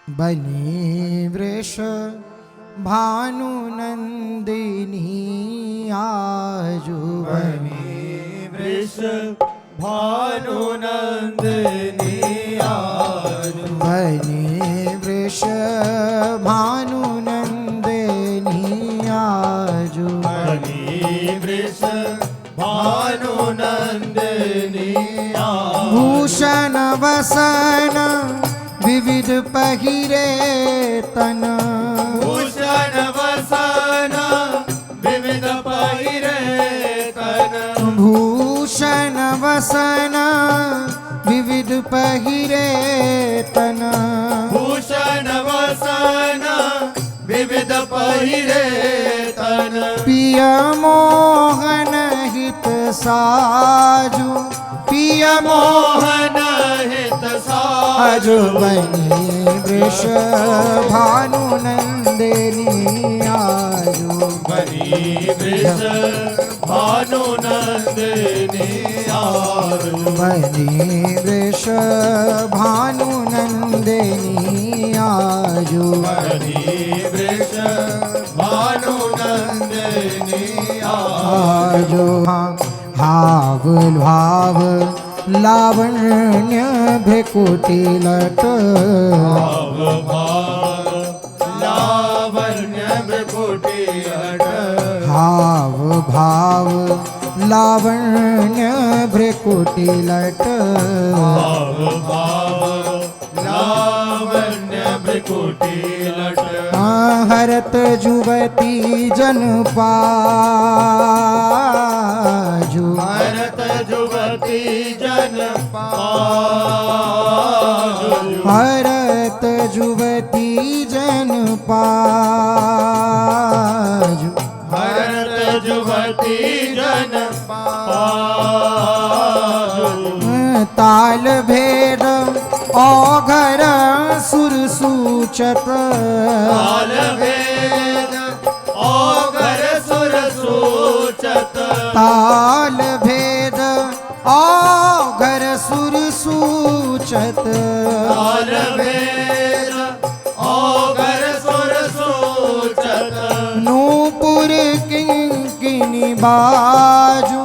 बनी वृष भानुनंदिनी आजु बनी वृष भानुनंदिनी आजु बनी वृष भानुनंदिनी आजु बनी वृष भानुनंदिनी आजु भूषण वसन विविध पहिरे तन भूषण वसन विविध पहिरे तन भूषण वसन विविध पहिरे तन भूषण वसन विविध पहिरे तन पिय मोहन हित साजु पिय मोहन हित साजु बनी वृष भानुनंदिनी आजु बनी वृष भानुनंदिनी आजु बनी वृष भानुनंदिनी आजु बनी वृष भानुनंदिनी आजु हाव भाव लावण्य भ्रकुटी लट भाव भाव लावण्य भ्रकुटी लट हाव भाव लावण्य भ्रकुटी लट भाव भाव लावण्य भ्रकुटी लट हरत जुवती जन पाजु हरत जुवती जन पाजु हरत जुवती जन पाजु हरत जुवती जन पाजु ताल भेद औघर सुर सूचत ताल भेद औघर सुर सूचत ताल भेद औघर सुर सूचत ताल भेद औघर सुर सूचत नूपुर किंकिनी बाजु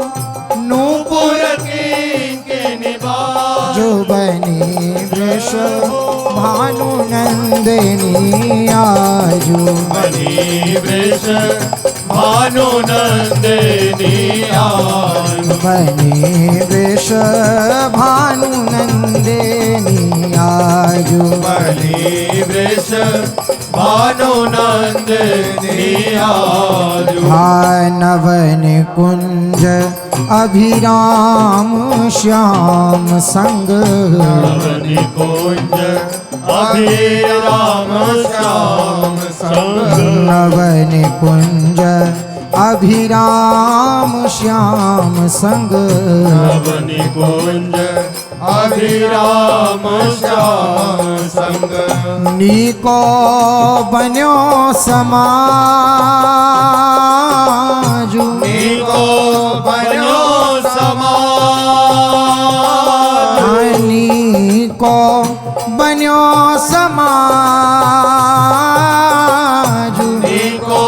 नूपुर किंकिनी बाजु जो बनी वृष भानुनंदिनी आजु बनी वृष भानुनंदिनी आजु बनी वृष भानुनंदिनी आजु बनी वृष भानुनंदिनी आजु नवन कुंज अभिराम श्याम संग नवन कुंज अभिराम श्याम संग नवन कुंज अभिराम श्याम संग नवन कुंज अभिराम श्याम संग नीको बन्यो समाजु नीको बन्यो समाज नीको बन्यो समाजु नीको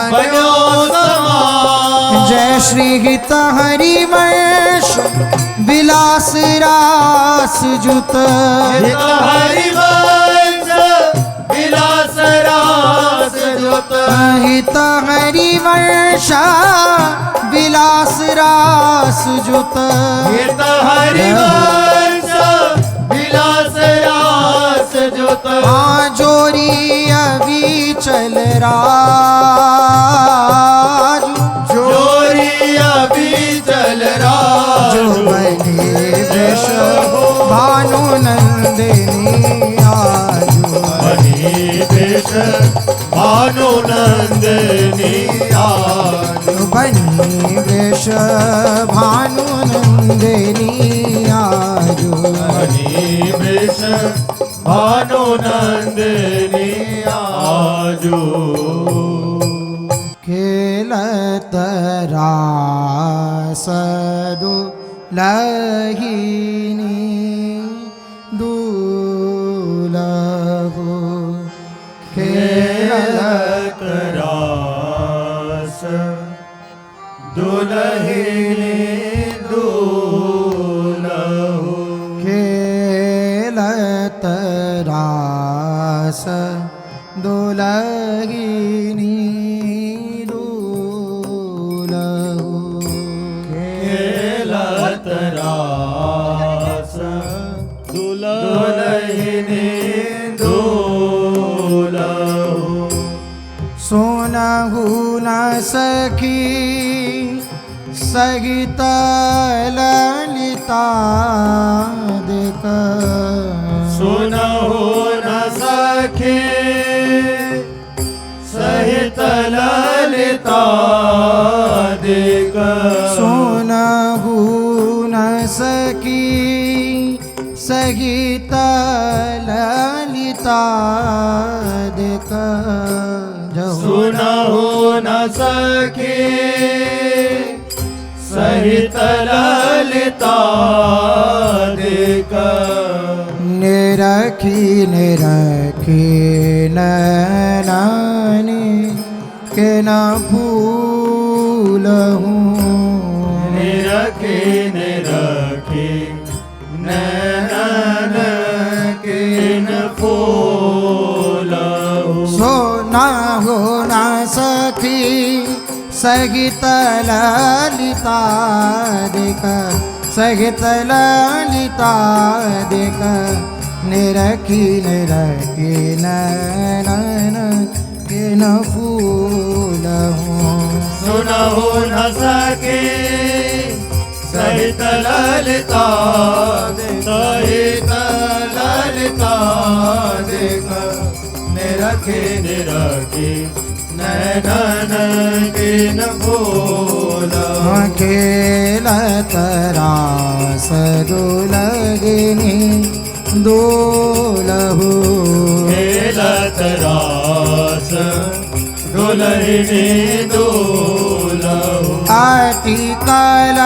बन्यो समाज जय श्री हित हरिवंश विलास रास जुत हित हरिवंश विलास रास जुत हित हरिवंश विलास रास जुत हित हरिवंश विलास रास जुत जोरी अविचल राजु जोरी अविचल राजु बनी वृष भानुनंदिनी आजु बनी वृष भानुनंदिनी आजु बनी वृष भानुनंदिनी आजु बनी वृष भानुनंदिनी आजु खेलत रासदु लहिनी दूलहु खेलत रास दुलहिनी दुलहु खेलत रास दुलहिनी दुलहु खेलत रास दुलहिनी दुलहु सुनहु न सखी सहित ललिता दिक सुनहु न सखी सहित ललिता दिक सुनहु न सखी सहित ललिता दिक सुनहु न सखी सहित ललिता दिक निरखी निरखी नैनानी के न फूलहूँ निरखी निरखी नैनन के न फूलहु सोना हो न सखी सहित ललिता दिक सहित ललिता दिक निरखी निरखी नैनन के न फूलहूँ सुनहु न सखी सहित ललिता सहित ललिता दिक निरखी निरखी नैनन के न फूलहु खेलत रास दुलहिनी दुलहु खेलत रास दुलहिनी दुलहु अतिकल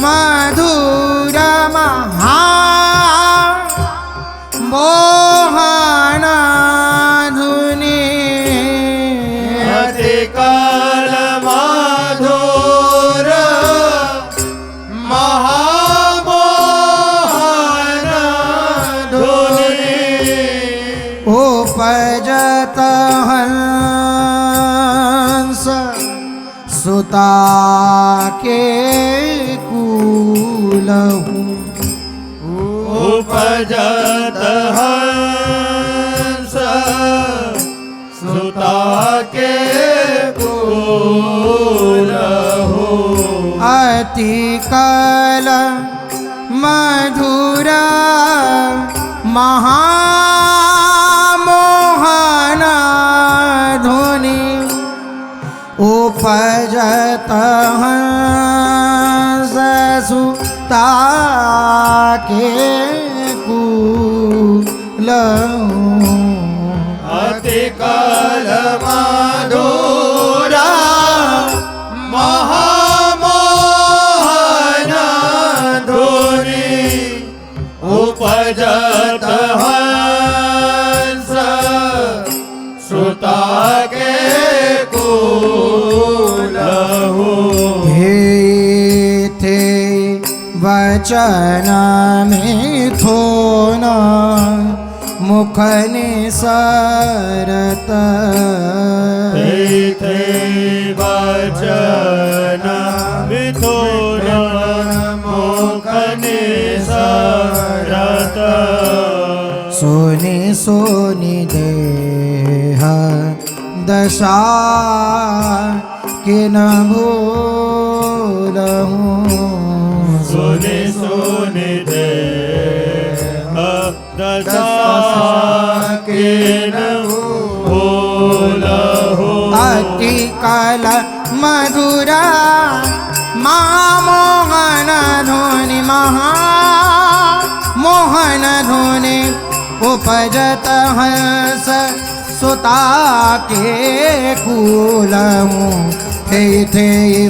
मधुर महा मोहन धुनि अतिकाल मधुर महामोहन धुनि उपजत हंस सुता के कूलहु उपजत हंस सुता के कूलहु अतिकल मधुर महामोहन धुनि उपजत हंस सुता के कूलहु अतिकाल मधुर महामोहन धुनि उपजत हंस सुता के कूलहु हे थे वचन मिथुन मुख निसरत ते वचन मिथुन मुख निसरत सोनि सोनि देह दशा कि न भूलहूँ सुनि सुनि दे दशा के न भूलहु अतिकल मधुरा महामोहन धुनि महामोहन धुनि उपजत हंस सुता के कूलहूँ थे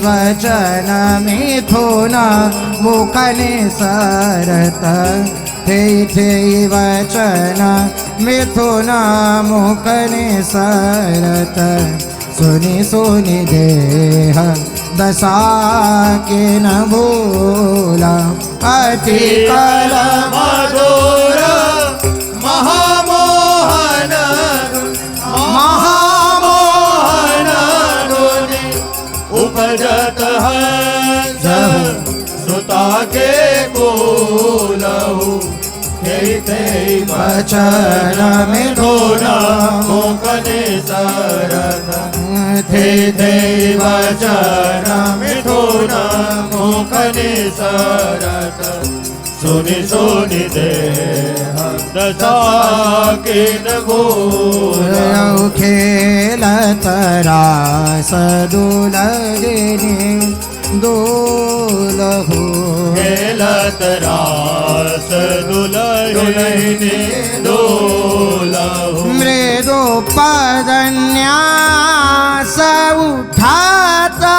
वचन मिथुन मुख निसरत थे वचन मिथुन मुकने सरत सुनि सुनि देह दशा के न भूला अति कल मधुर महामोहन महामोहन धुनि उपजत हंस सुता के कोलहु वचन मिथुन मुकने सरत थे वचन मिथुन मुकने सरत सुनि सुनि देह दशा के न भूला खेलत रास दुलगिनी दोलहु खेलत रास दुलहिनी दोलहु मृदु पदन्यास उठाता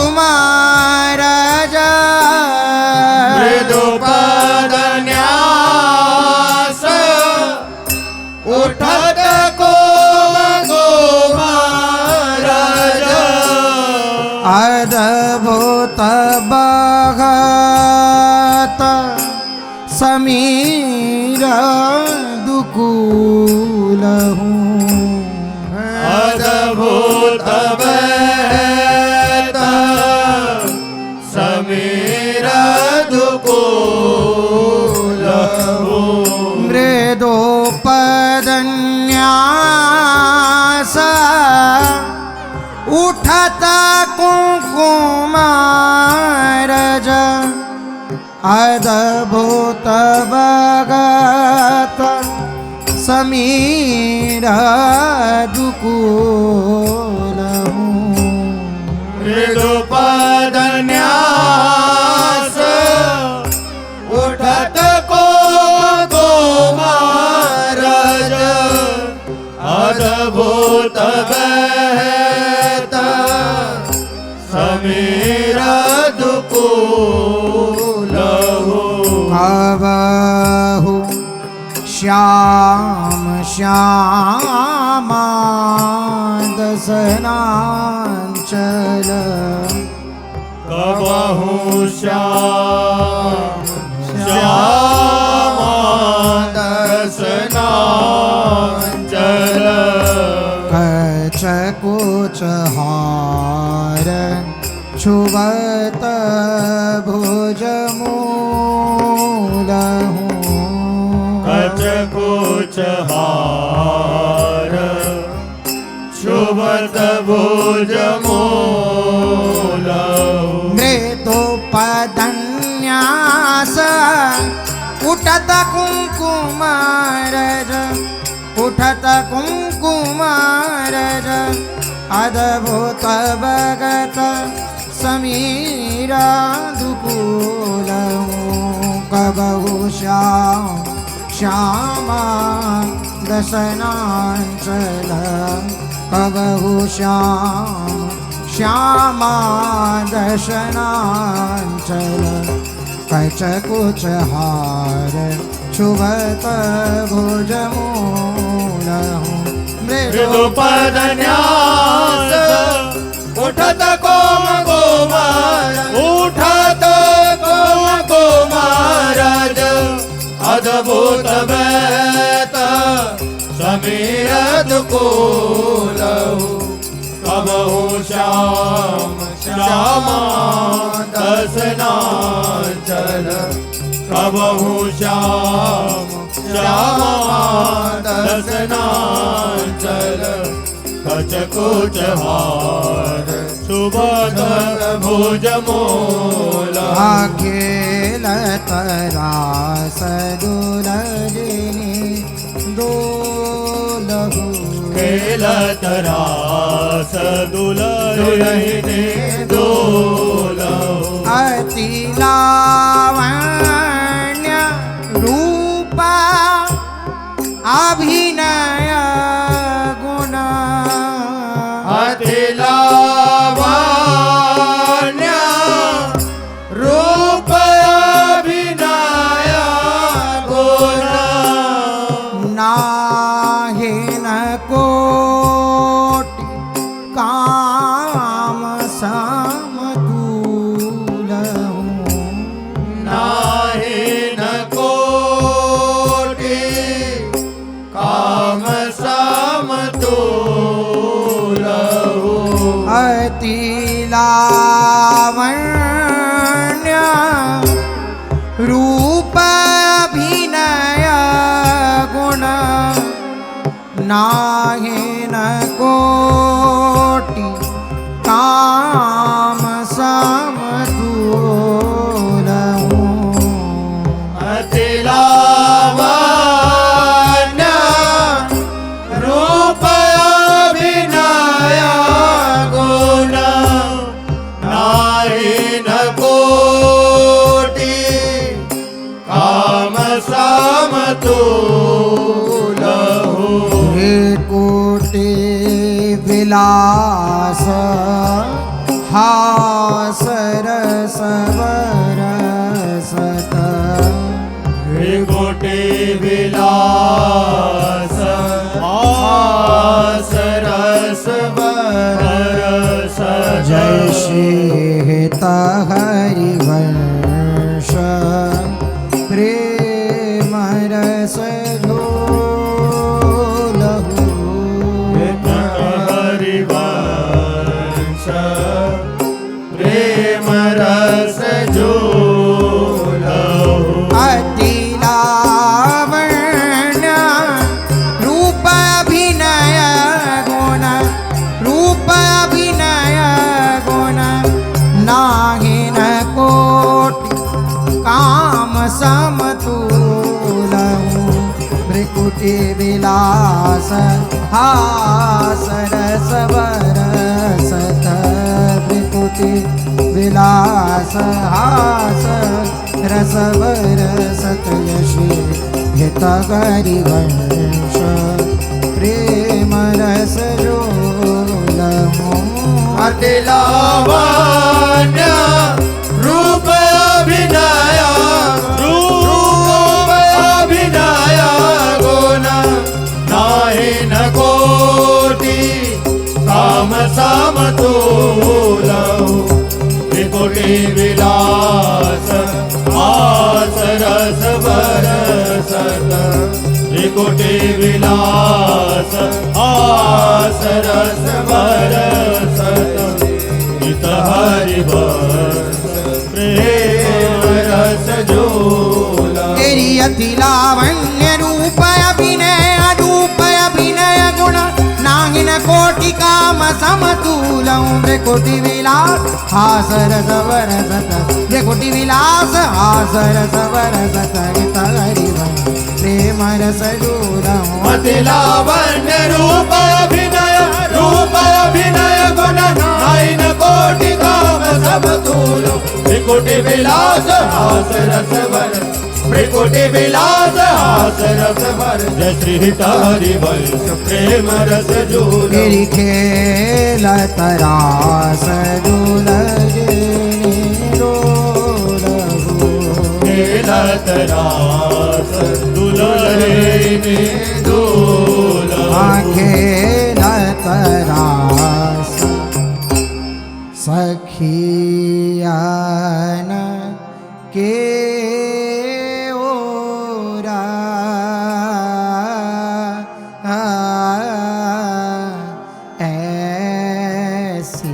कुंकुमारज मृदु पदन्यास उठत कुंकुमारज अद्भुत बगत समीर दुकूलहु अद्भुत बहत समीर दुकूलहु मृदु पदन्यास उठत कुंकुमारज अद्भुत बगत समीर दुकूलहु मृदु पदन्यास उठत कुंकुमारज अद्भुत बहत समीर दुकूलहु कबहु श्याम श्यामा दसनांचल कबहु श्याम श्यामा दसनांचल कचकुच हार छुवत भुजमूलहु कचकुच हार शुभत भुजमूलहु मृदु पदन्यास उठत कुंकुमारज उठत कुंकुमारज अद्भुत बगत समीरा दुकूलहु कबहु श्यामा दशनांचल कबहु श्यामा दशनांचल कचकुच हार शुभत भुजमूलहु मृदु पदन्यास उठत कुंकुमारज अद्भुत बहत समीर दुकूलहु कबहु श्यामा दसनांचल कबहु श्यामा दसनांचल कचकुच हार सुबत भुजमूलहु खेलत रास दुलगिनी दोलहु खेलत रास दुलहिनी दोलहु अति लावण्य रूपा अभिनय गुण अति लावण्य रूप अभिनय गुण नाहि न कोटि काम समतुलहु नाहि न कोटि काम समतुलहु अति लावण्य रूप अभिनय गुण नाहि न कोटि काम समतुलहु अति लावण्य रूप अभिनय गुण नाहि न कोटि काम समतुलहु कोटि विलास हास रस बरसत कोटि विलास हास रस बरस जय श्री हरिवंश प्रेम रस झोलहु हरिवंश प्रेम रस झोलहु अति लावण्य रूप अभिनय गुण रूप अभिनय गुण नाहि न कोटि काम समतुलहु भ्रिकुटि विलास हास रस बरसत भ्रिकुटि विलास हास रस बरसत यशि हित हरिवंश प्रेम रस झोलहु अति लावण्य रूप अभिनय रूप अभिनय गुण नाहि न कोटि काम समतुलहु त्रिकोटि विलास हास रस बरसत त्रिकोटि विलास हास रस बरसत हित हरिवंश प्रेम रस झोलहु तेरी अति लावण्य रूप अभिनय गुण नाहि न कोटि काम समतुलहु भ्रिकुटि विलास हास रस बरसत भ्रिकुटि विलास हास रस बरसत हित हरिवंश प्रेम रस झोलहु अति लावण्य रूप अभिनय गुण नाहि न कोटि काम समतुलहु त्रिकोटि विलास हास रस बरसत त्रिकोटि विलास हास रस बरसत जय श्री हित हरिवंश प्रेम रस झोलहु तेरी खेल तरास दुलजनी रोलहु खेलत रास दुलहिनी दुलहु खेल तरास सखियान के ओरा ऐसी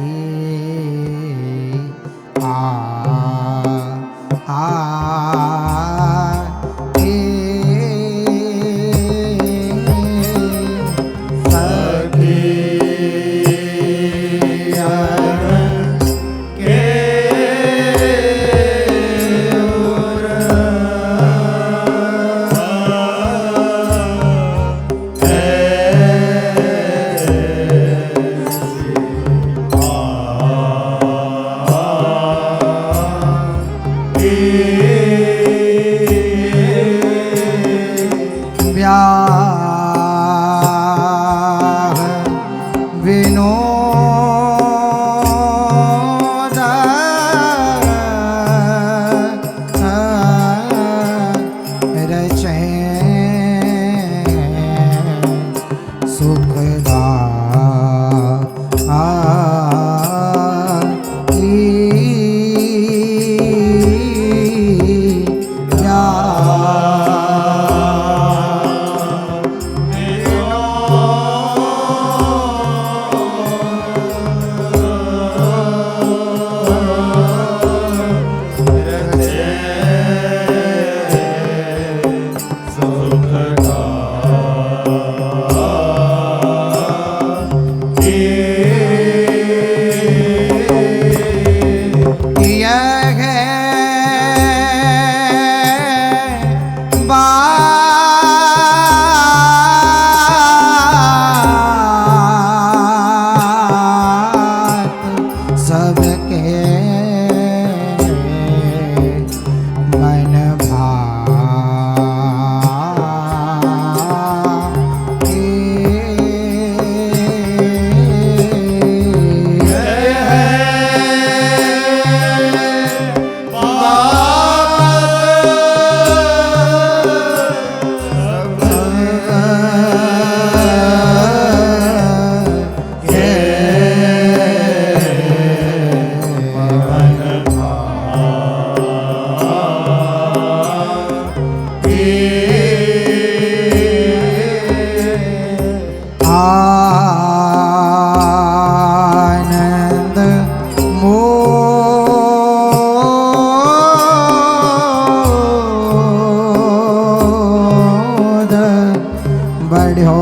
बढ़्यो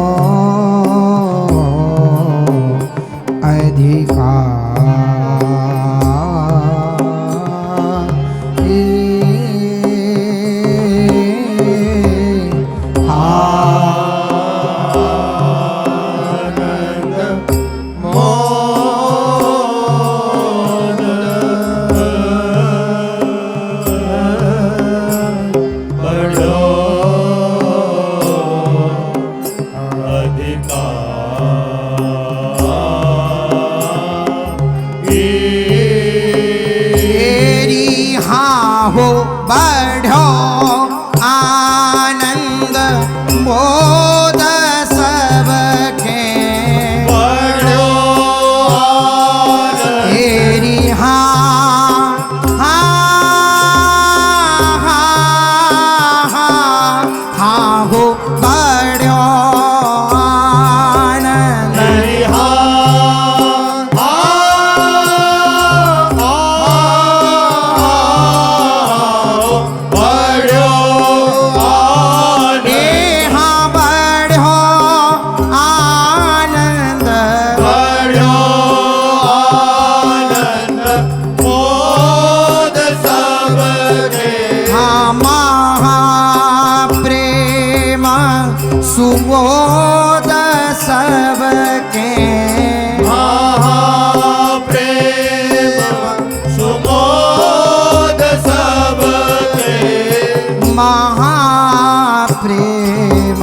हो बढ़ो आनंद मोद सबके बढ़ो तेरी हाँ हो बढ़ो आनंद तेरी सुबोध सबके महाप्रेम सुबोध सबके महाप्रेम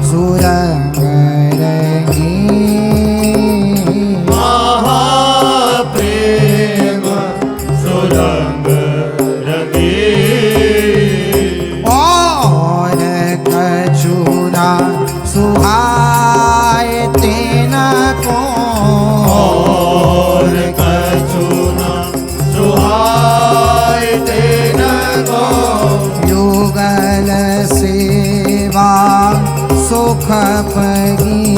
सुरंग रंगी महाप्रेम सुरंग रंगी और कछुना सुहाय तेन को और कछुना सुहाय तेन को युगल सेवा सुख पगी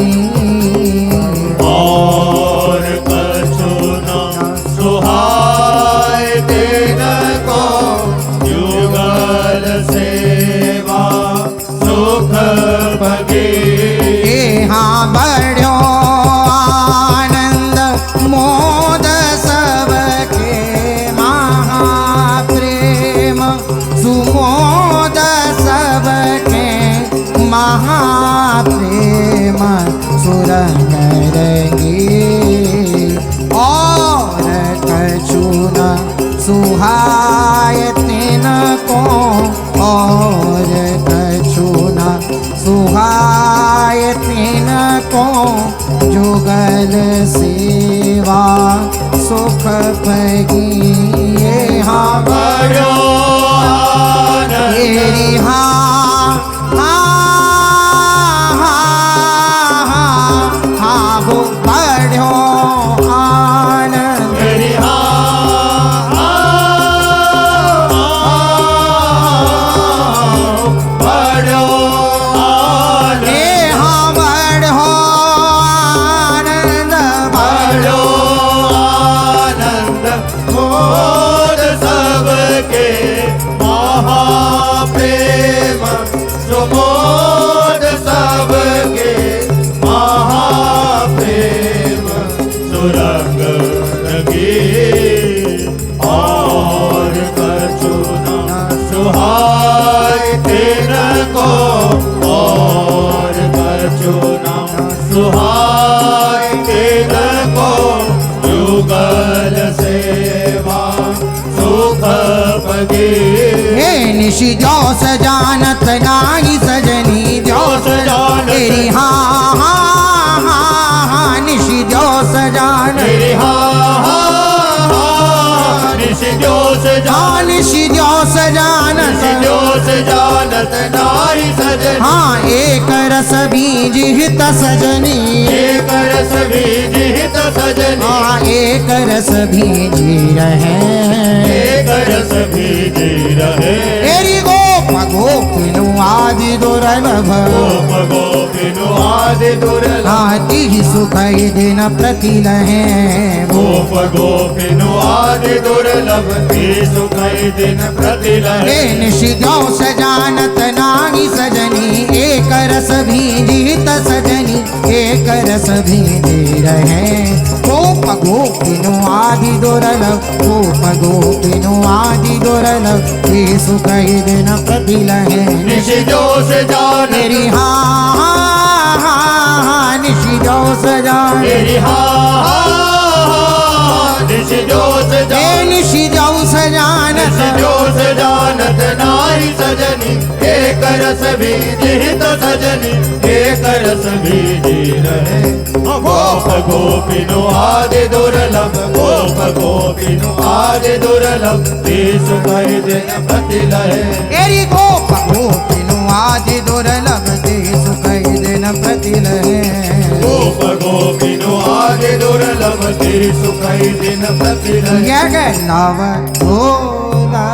और कछुना सुहाय तेन को युगल सेवा सुख पगी हाँ बढ़ो आनंद मोद सबके महाप्रेम सुमोद सबके महाप्रेम सुरंग रंगी और कछुना सुहाय तिन को और कछुना सुहाय तिन को जुगल सेवा सुख पगी हाँ बढ़ो तेरी हाँ हो बढ़ो आनंद तेरी बढ़ो बढ़ो आनंद मोद सबके महाप्रेम सुमोद सबके महाप्रेम सुरंग रंगी और कछुना सुहाय तेन को और कछुना सुहाय तेन को युगल सेवा सुख पगी हे निशि जो सजानत नाही सजनी जो सजानत तेरी हाँ निशि जो सजानत तेरी निशि जो सजान निशि जो सजानत जो सजानत नारी सजनी हाँ एक रस बीज हित सजनी एक रस बीज हित सजनी हाँ एक रस बीजी रहे एक रस बीज रहे तेरी गोप गोपिनु आदि दुर्लभ गोप गोपिनु आदि आदि दुर्लभ आति सुख दिन प्रतिलहे गोप गोपिनु आदि दुर्लभ ते सुख दिन प्रतिलहे निशिजौ सजानत नाहि सजनी एक रस भीजित सजनी एक रस भीजी रहे गोप गोपिनु आदि दुर्लभ गोप गोपिनु आदि दुर्लभ ते सुख दिन प्रतिलहे निशिजो से जान मेरी हाँ निशिजौ सजान तेरी निशिजो से जान निशिजौ सजानत निशिजो से जानत नाई सजनी एक रस भीजित सजनी एक रस भीजी रहे गोप गोपिनु आदि दुर्लभ गोप गोपिनु आदि दुर्लभ ते सुख दिन प्रतिलहे एरी गोप गोपिनु आदि दुर्लभ ते सुख दिन प्रतिलहे गोप गोपिनु आदि दुर्लभ ते सुख दिन प्रतिलहे यग नव गोला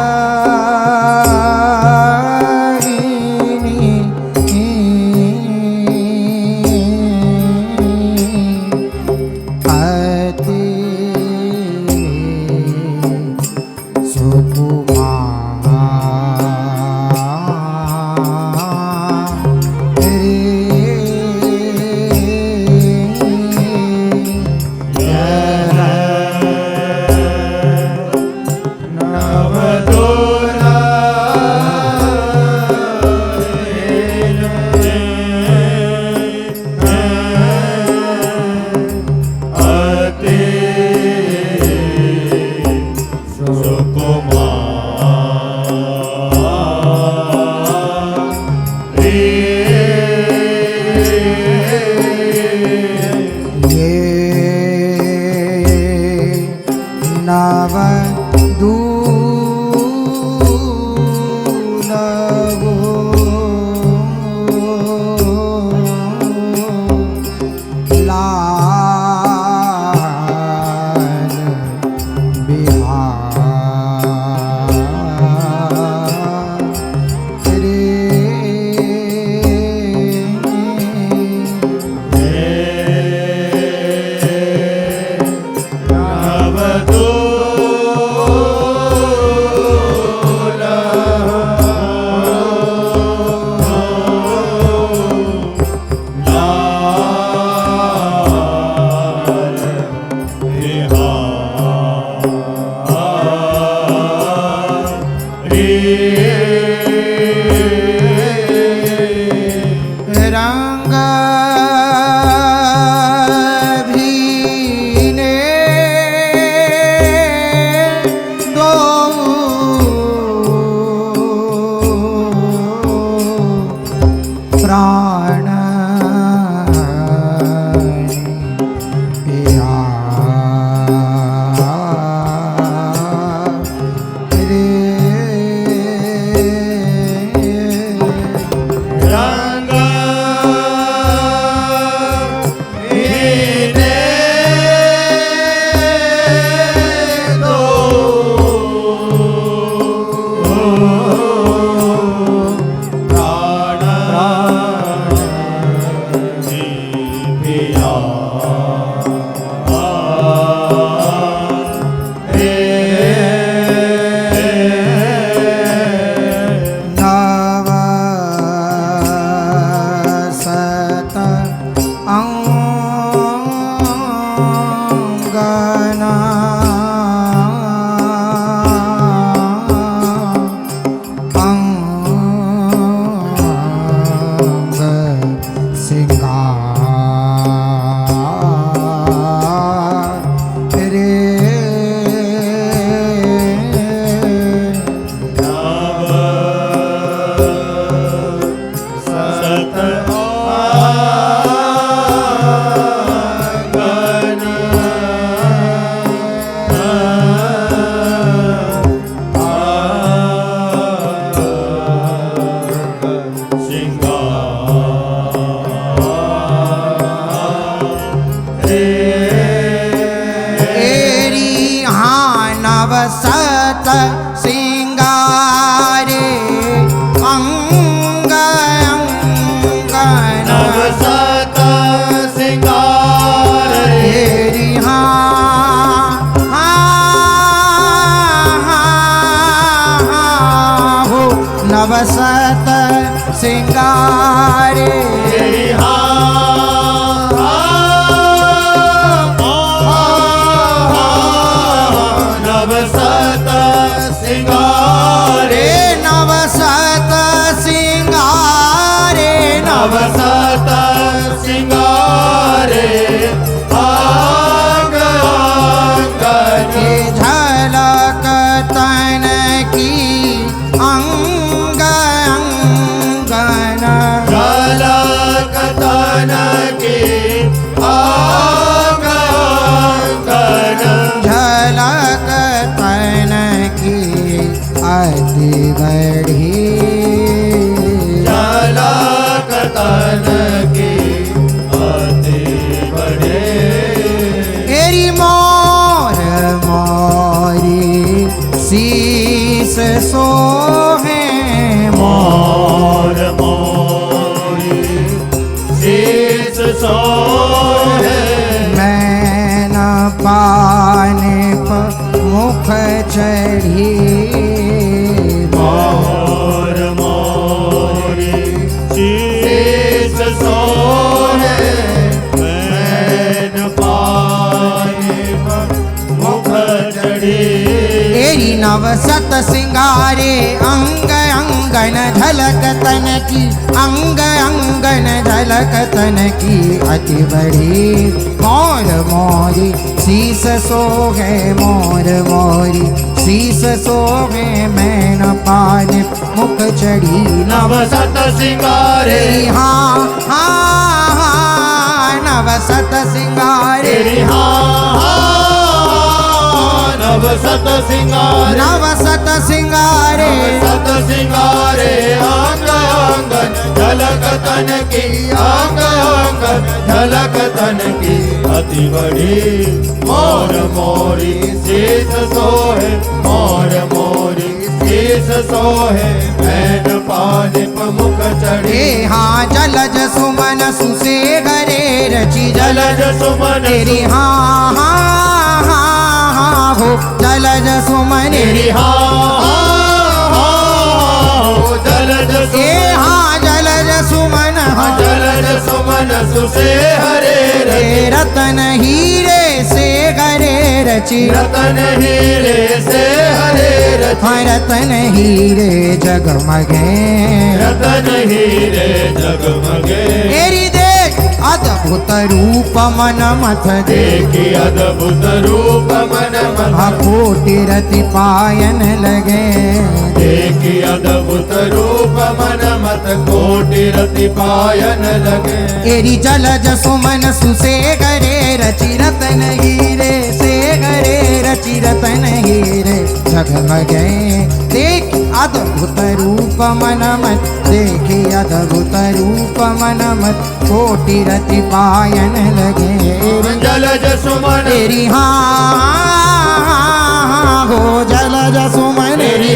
सोहे मोर मोरी शीस सोहे मैं न पाने पर मुख चढ़ी मोर मोरी शीस सोहे मैं पाने पर मुख चढ़ी तेरी नवसत सिंगारे अंग अंगन झलक तन की अंग अंगन झलक तन की अति बड़ी मोर मोरी शीस सोहे मोर मोरी शीस सोहे मैं न पाने मुख चढ़ी नवसत सिंगारे हाँ हाँ हाँ नवसत सिंगारे नवसत सिंगारे नवसत सिंगारे नवसत सिंगारे अंग अंगन झलक तन की अंग अंगन झलक तन की अति बड़ी मोर मोरी शीस सोहे मोर मोरी शीस सोहे मैन पाने मुख चढ़े हाँ जलज सुमन सुसे घरे रची जलज सुमन तेरी हाँ हाँ हाँ हाँ हो जलज सुमन तेरी जलज ए हाँ जलज सुमन जलज सुमन सुसे हरे रे रतन हीरे से घरे रची रतन हीरे से हरे हाँ रतन हीरे जगमगे रतन हीरे जगमगे तेरी देख अद्भुत रूप मन मथ देखी अद्भुत रूप मन मथ कोटि रति पायन लगे देखी अद्भुत रूप मन मत कोटि रति पायन लगे तेरी जलज सुमन सुसे घरे रचि रतन हीरे से घरे रचि रतन हीरे जगमगे देख अद्भुत रूप मन मत देखी अद्भुत रूप मन मत कोटि रति पायन लगे जलज सुमन तेरी हाँ हो जलज सुमन तेरी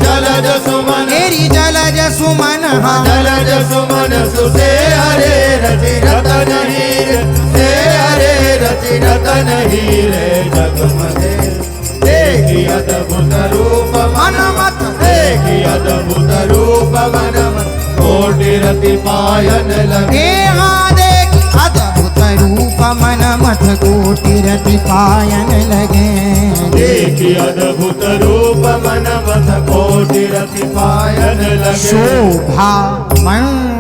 जलज सुमन तेरी जलज सुमन जलज सुमन सुसे हरे रचि रतन हीरे से हरे रचि रतन हीरे जगमगे देखी अद्भुत रूप मन मत देखी अद्भुत रूप मन मत कोटि रति पायन लगे हाँ देख अद्भुत रूप मन मथ कोटि रति पायन लगे देखी अद्भुत रूप मन मथ कोटि रति पायन लगे शोभा मंडप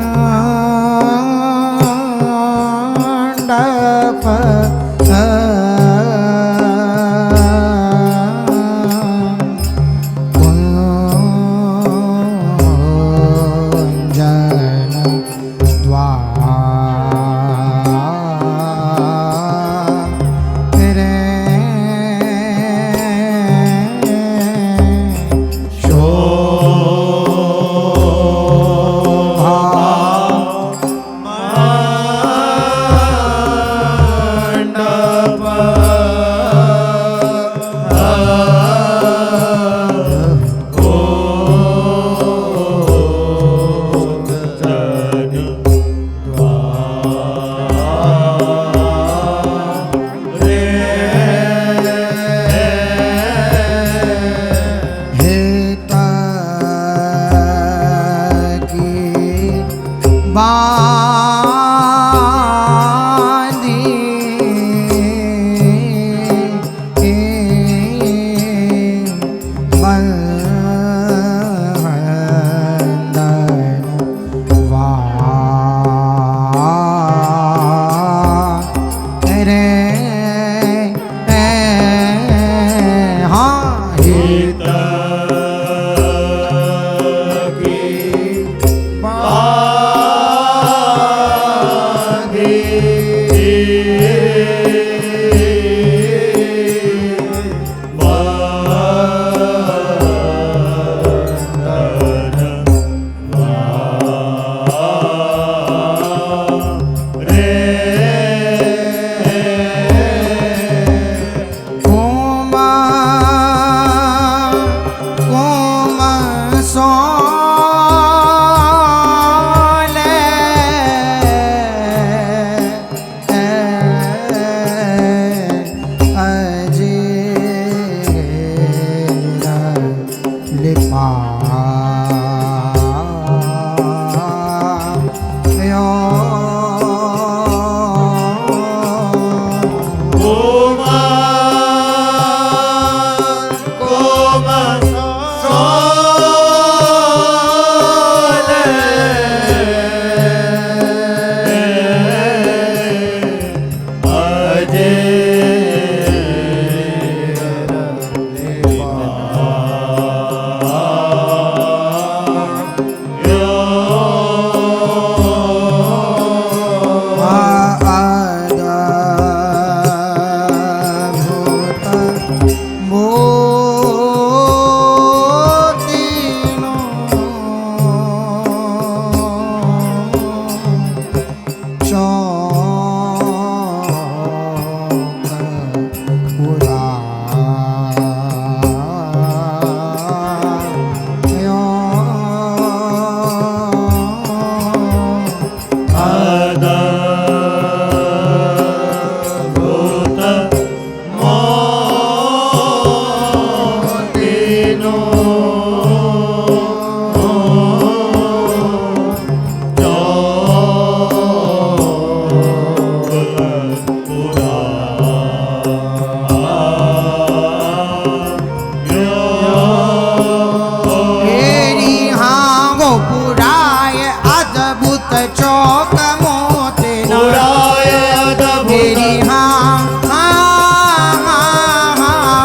चौक मोते पुराय अद्भुत तेरी हाँ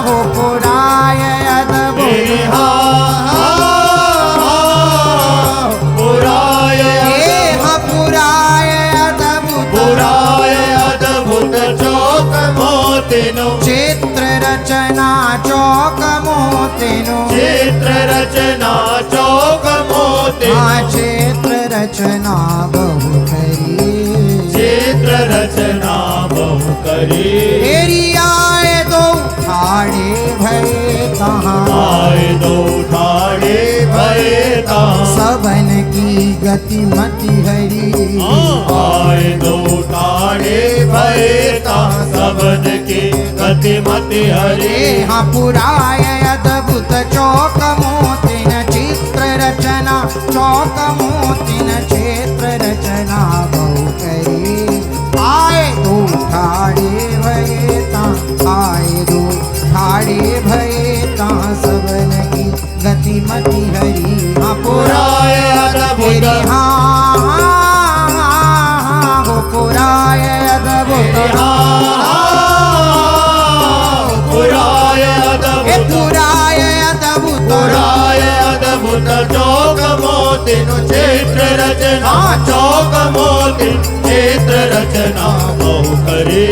हो पुराय अद्भुत तेरी पुराय पुराय अद्भुत पुराय अद्भुत चौक मोतिनो चित्र रचना चौक मोतिनो चित्र रचना चौक मोतिनो चित्र रचना बहु करी चित्र रचना बहु करी तेरी आए दो ठाड़े भये कहाँ आए दो ठाड़े भये कहाँ सबन की गति मति हरी आए दो ठाड़े भये कहाँ सबन की गति मति हरी हाँ पुराय अद्भुत चौक मोतिन चित्र रचना चौक मोतिन चित्र रचना बहु करी आए दो ठाड़े भये आए दो ठाड़े भये सबन की गति मति हरी हाँ पुराय अद्भुत हो पुराय अद्भुत पुराय अद्भुत पुराय अद्भुत पुराय अद्भुत चौक मोतिनो चित्र रचना चौक मोति चित्र रचना बहु करी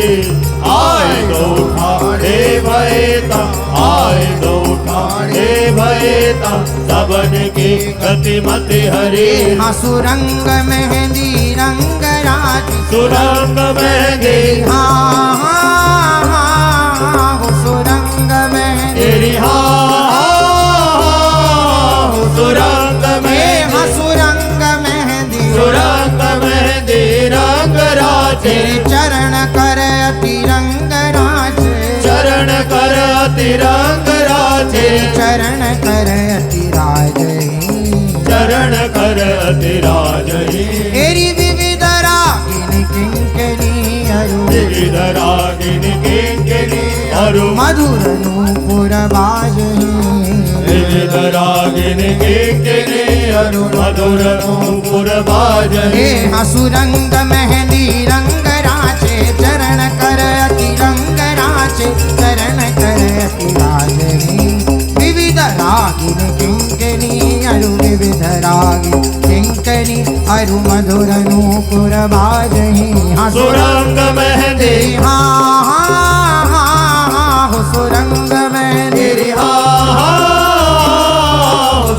आए दो ठाड़े भयता आए दो ठाड़े भयता सबन की गति मति हरी हाँ सुरंग मेहंदी रंग राज सुरंग मेहंदी हो सुरंग मेहंदी तेरी सुरंग मेहंदी सुरंग मेहंदी सुरंग मेहंदी रंग राज तेरे चरण कर अति रंग राज चरण कर अति रंग राज चरण कर अति राज चरण कर अति राज तेरी विविध रागिन किंकरी अरु विविध रागिन किंकिणी अरु मधुर नूपुर बाज विविध रागिन किंकिणी अरु मधुर नूपुर बाज सुरंग मेहंदी रंग राचे चरण कर अति रंग राचे चरण कर अति राज विविध रागिन किंकरी अरु विविध रागिन किंकरी अरु मधुर नूपुर बाज सुरंग मेहंदी हो सुरंग मेहंदी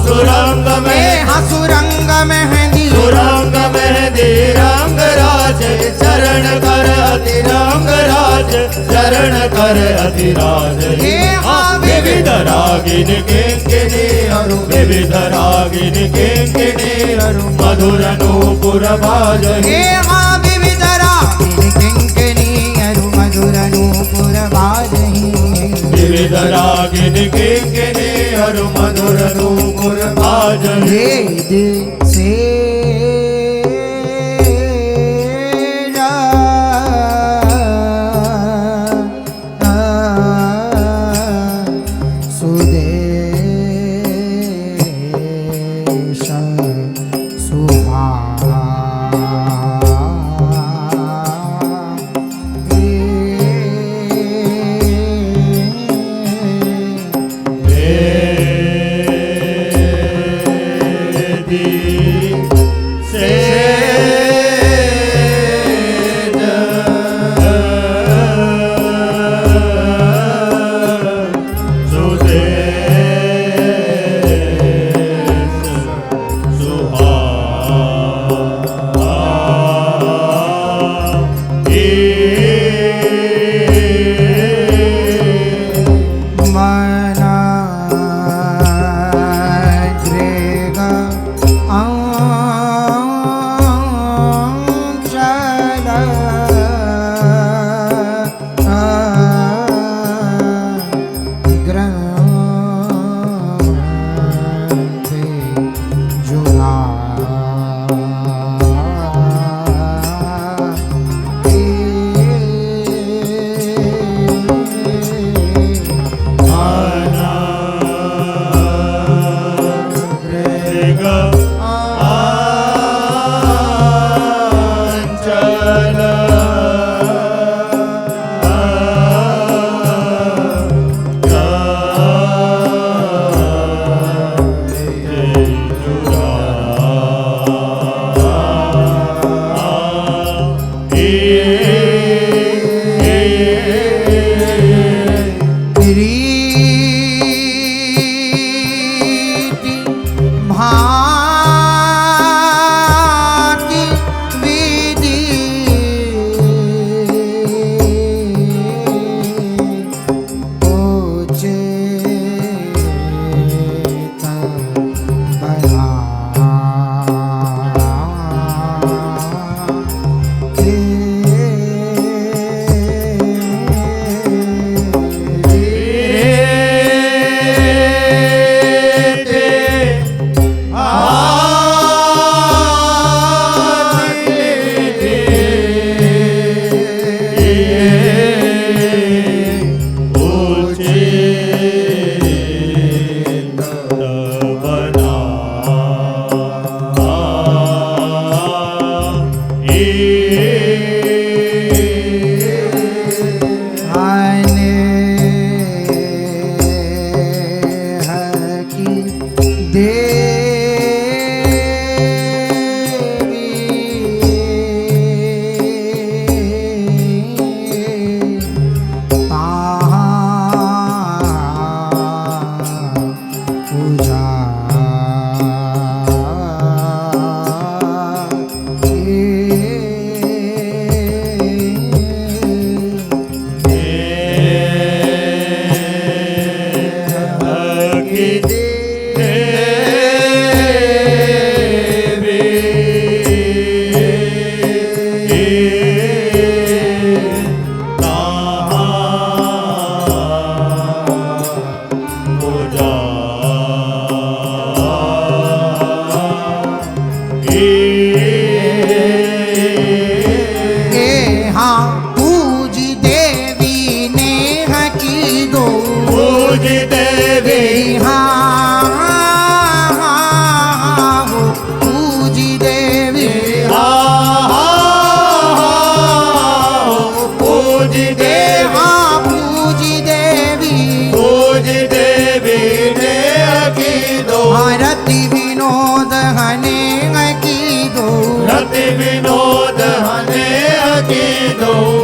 सुरंग में सुरंग मेहंदी सुरंग मेहंदी रंग राज चरण कर अति रंग राज चरण कर अति राज विविध रागिन किंकिणी अरु विविध रागिन किंकिणी अरु मधुर नूपुर बाज विविध रागिन किंकरी अरु मधुर नूपुर बाज विविध रागिन किंकिणी अरु मधुर नूपुर बाज वेद से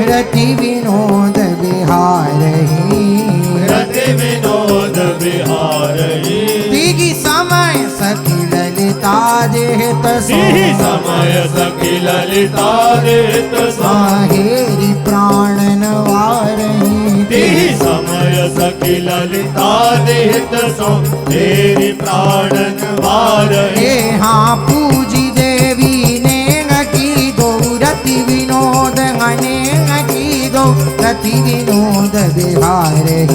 रति विनोद बिहारही, रति विनोद बिहारही। तिघि समय सखी ललिता देत तिहि समय सखी ललिता देत हेरि प्राणन वारही। तिहि समय सखी ललिता देत हेरि प्राणन वारही। हाँ पूजी देवी ने की दो रति विनोद हने की दो रति विनोद बिहारही।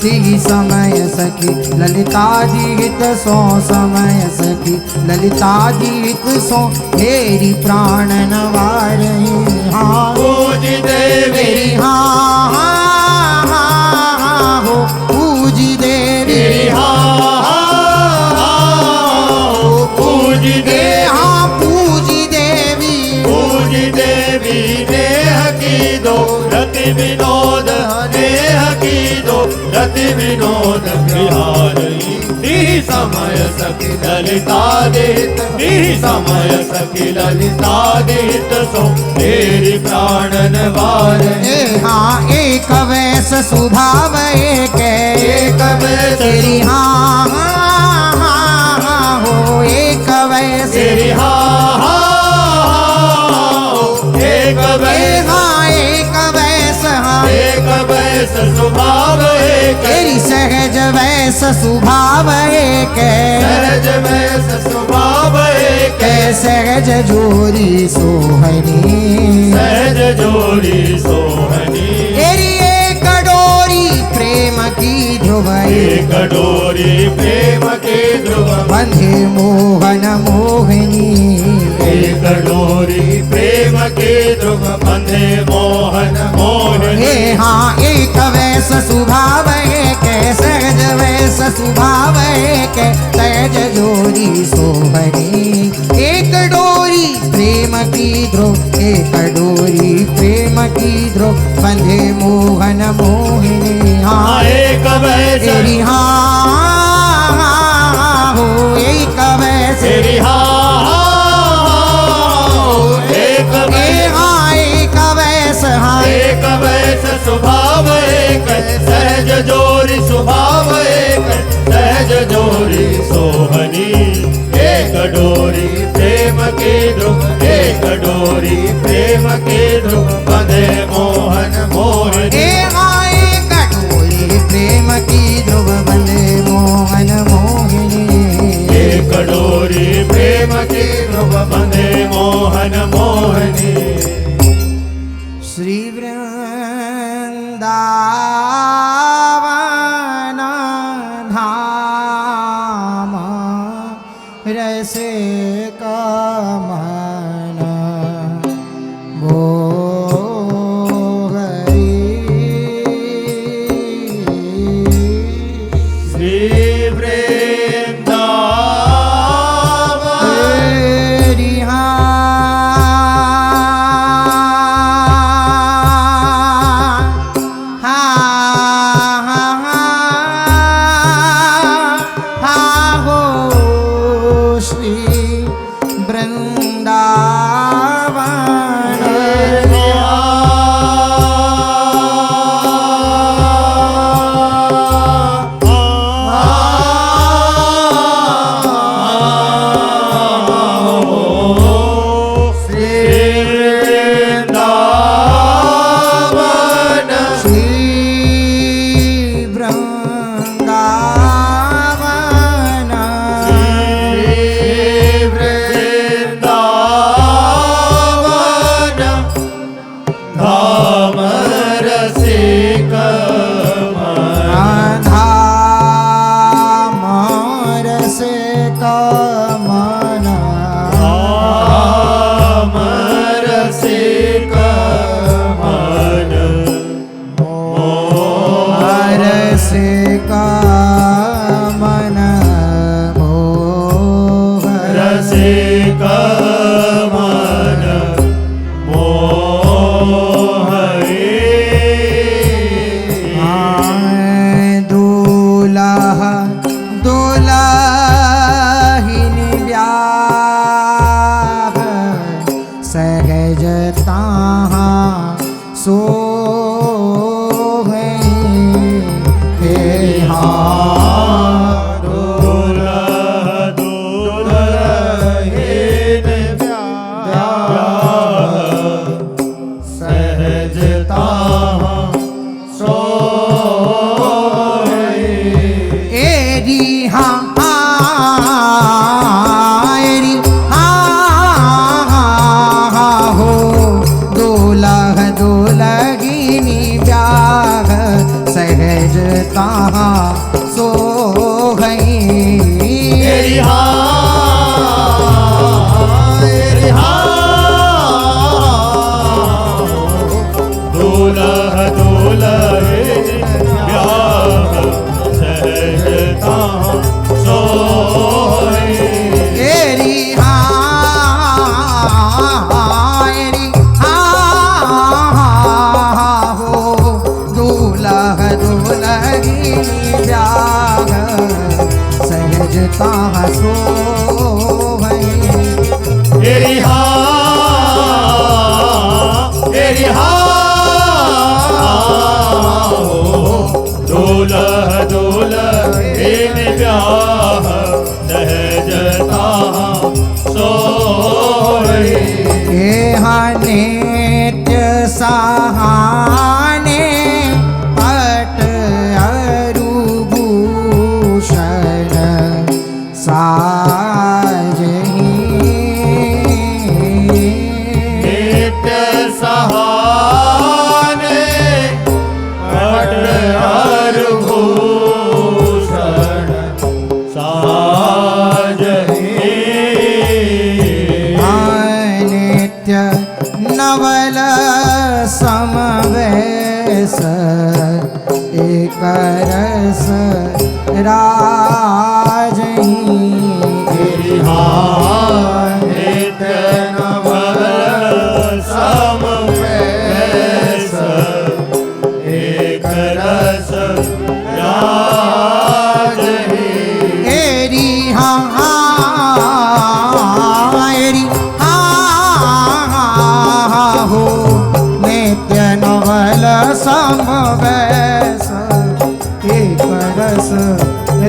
तिघि समय सखी ललिता दीहित सो समय सखी ललिता दीहित सो हेरि प्राणन वारही। हाँ पूजी देवी हाँ हाँ हाँ हाँ हो पूजी देवी हाँ हाँ पूजी देवी हाँ पूजी देवी पूजी देवी नेह की दो रति विनोद नेह की दो रति विनोद बिहारही। तिहि समय सखी ललिता देत तिहि समय सखी ललिता देत सो हेरि प्राणन वारही। हाँ एक वैस स्वभाव एक वैस तेरी हाँ हाँ हाँ हाँ हो एक वैस तेरी हाँ एक वैस हाँ एक वैस हाँ एक वैस स्वभाव एक तेरी सहज वैस स्वभाव एक सहज वैस स्वभाव एक सहज जोरी सोहनी सहज जोड़ी सोहनी। तेरी एक डोरी प्रेम की ध्रुव एक डोरी प्रेम के ध्रुव बंधे मोहन मोहिनी। एक डोरी प्रेम के ध्रुव बंधे मोहन मोहिनी। हाँ एक वैस स्वभाव एक सहज वैस स्वभाव एक सहज जोड़ी सोहनी। एक डोरी प्रेम की ध्रुव एक डोरी प्रेम की ध्रुव बंधे मोहन मोहिनी। हाँ एक वैस तेरी हाँ हाँ हो एक वैस तेरी हाँ एक हाँ एक वैस हाँ एक वैस स्वभाव एक सहज जोरी स्वभाव एक सहज जोरी सोहनी। एक डोरी प्रेम के ध्रुव एक डोरी प्रेम के ध्रुव बंधे मोहन मोहिनी। हाँ एक डोरी प्रेम की ध्रुव बंधे मोहन मोहिनी। एक डोरी प्रेम के ध्रुव बंधे मोहन मोहिनी। श्री वृंदावन धाम रसे कमन श्री वृंदावन ताहाँ सो कहाँ सो गई दूल्हा दूल्हे ब्याह सहजता सो कहाँ सो दूल्हा दूल्हे ब्याह सहजता सो नित्य सहाने पट अरुभूषण साजही नित्य सहाने पट अरुभूषण साजही नित्य नवल समवेश एक रस राजही नित्य नवल समवेश एक रस राजही हो नित्य नवल समवेश एक रस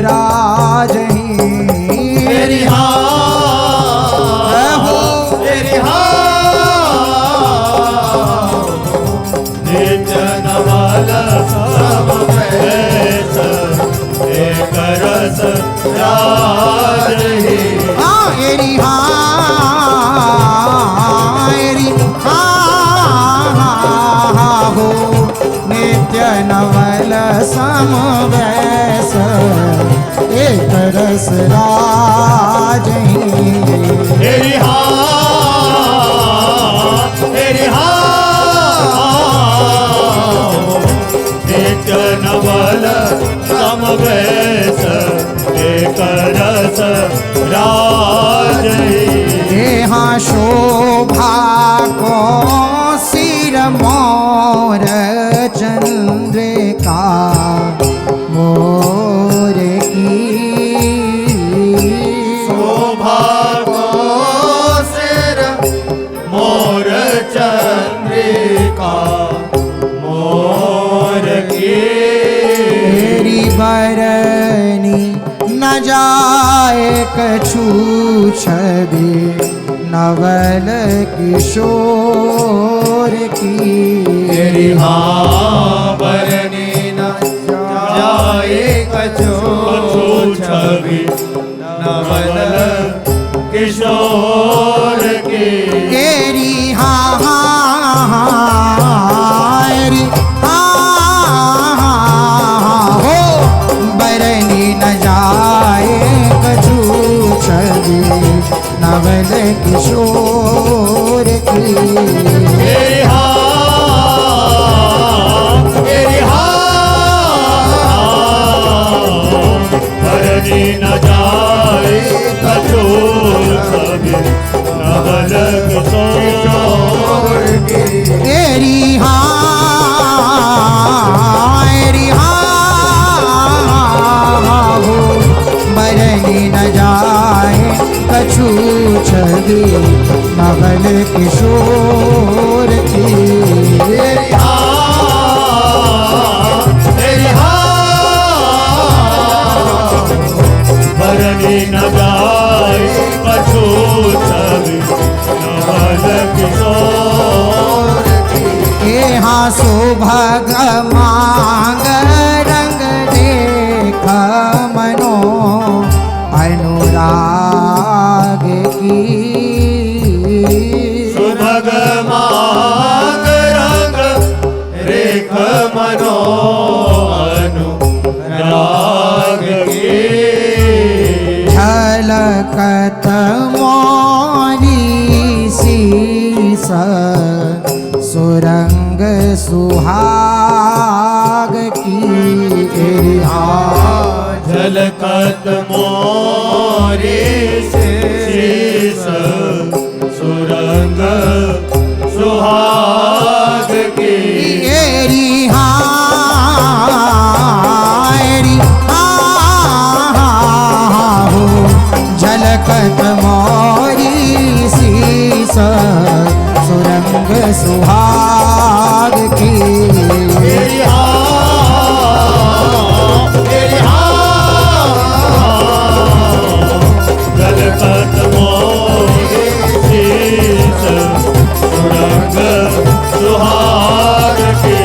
राजही नित्य नवल समवेश एक रस राजही हो नित्य नवल समवेश एक रस राजही नित्य नवल समवेश एक रस राजही यहाँ शोभा को सिर मोर चंद्रिका मोर की शोभा को सिर मोर चंद्रिका मोर की तेरी बरनी न जाए कछु छवि नवल किशोर की तेरी बरनी न जाए कछु छवि नवल किशोर की तेरी हो बरनी न जाए कछु छवि नवल किशोर की बरनी न जाए कछु छवि नवल किशोर की तेरी हो बरनी न जाए कछु छवि नवल किशोर न जाए कछु छवि नवल किशोर की। यहाँ सुभग मांग रंग देख मनो अनुराग की। सुभग मांग रंग रेख मनो अनुराग की। झलकत मोरी शीस सुरंग सुहाग की। झलकत मोरी शीस सुरंग सुहाग की। झलकत मोरी शीस सुरंग सुहाग की। झलकत मोरी शीस सुरंग सुहाग की।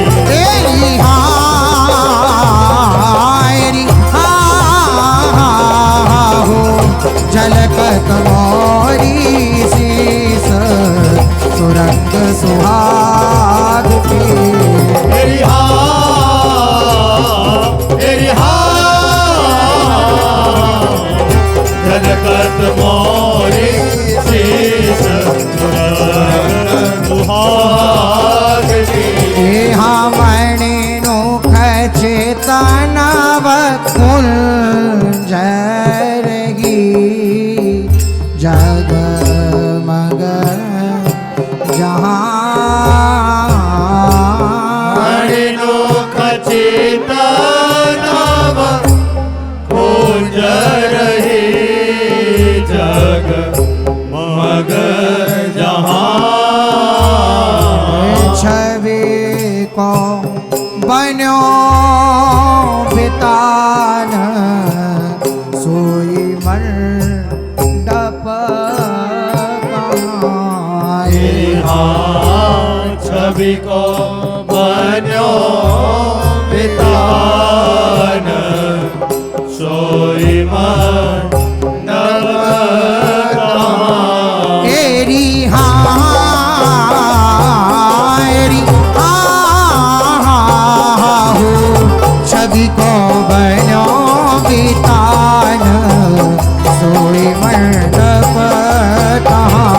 झलकत मोरी शीस सुरंग सुहाग की। झलकत मोरी शीस सुरंग सुहाग की। मणि नुख चेतनव कुंजरगी जगमग जहाँ। मणि नुख चेतनव कुंजरगी जगमग जहाँ। छवि को बन्यो बितान सोई मंडप छवि को बन्यो बितान सोई मंडप कहाँ। एरी हो छवि को बनो बितान सोई मंडप कहाँ।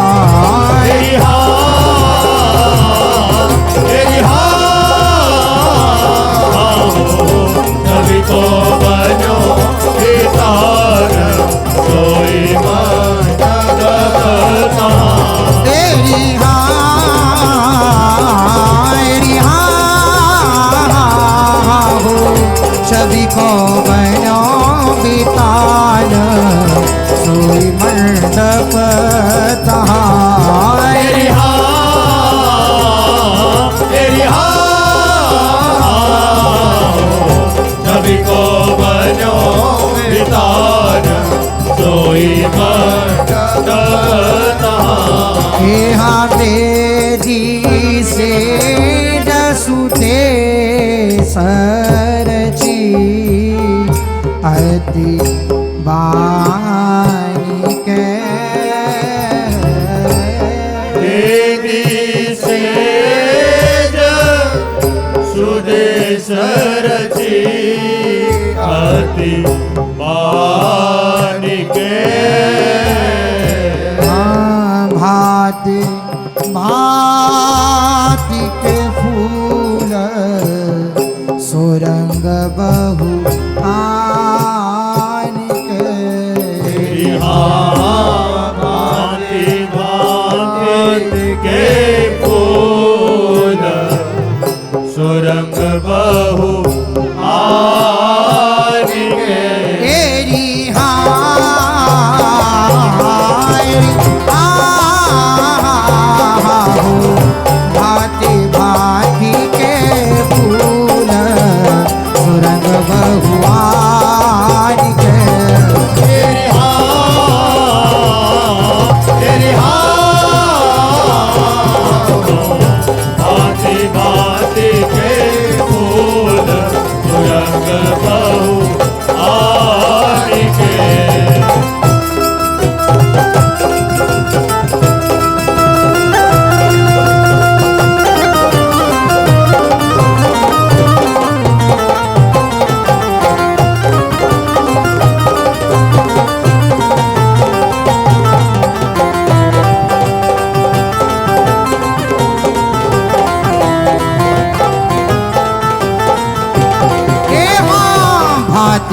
छवि को बनो बितान सोई मंडप कहाँ। छवि को बनो बितान सोई मंडप तहाँ। छवि को बनो बितान सोई मंडप तहाँ। यहाँ तेरी से जसुते सरची अति बानी के। देवी से सुदेश रची अति बानी के। भांति भांति के फूल सुरंग बहु आन के। भांति भांति के फूल सुरंग बहु आन के।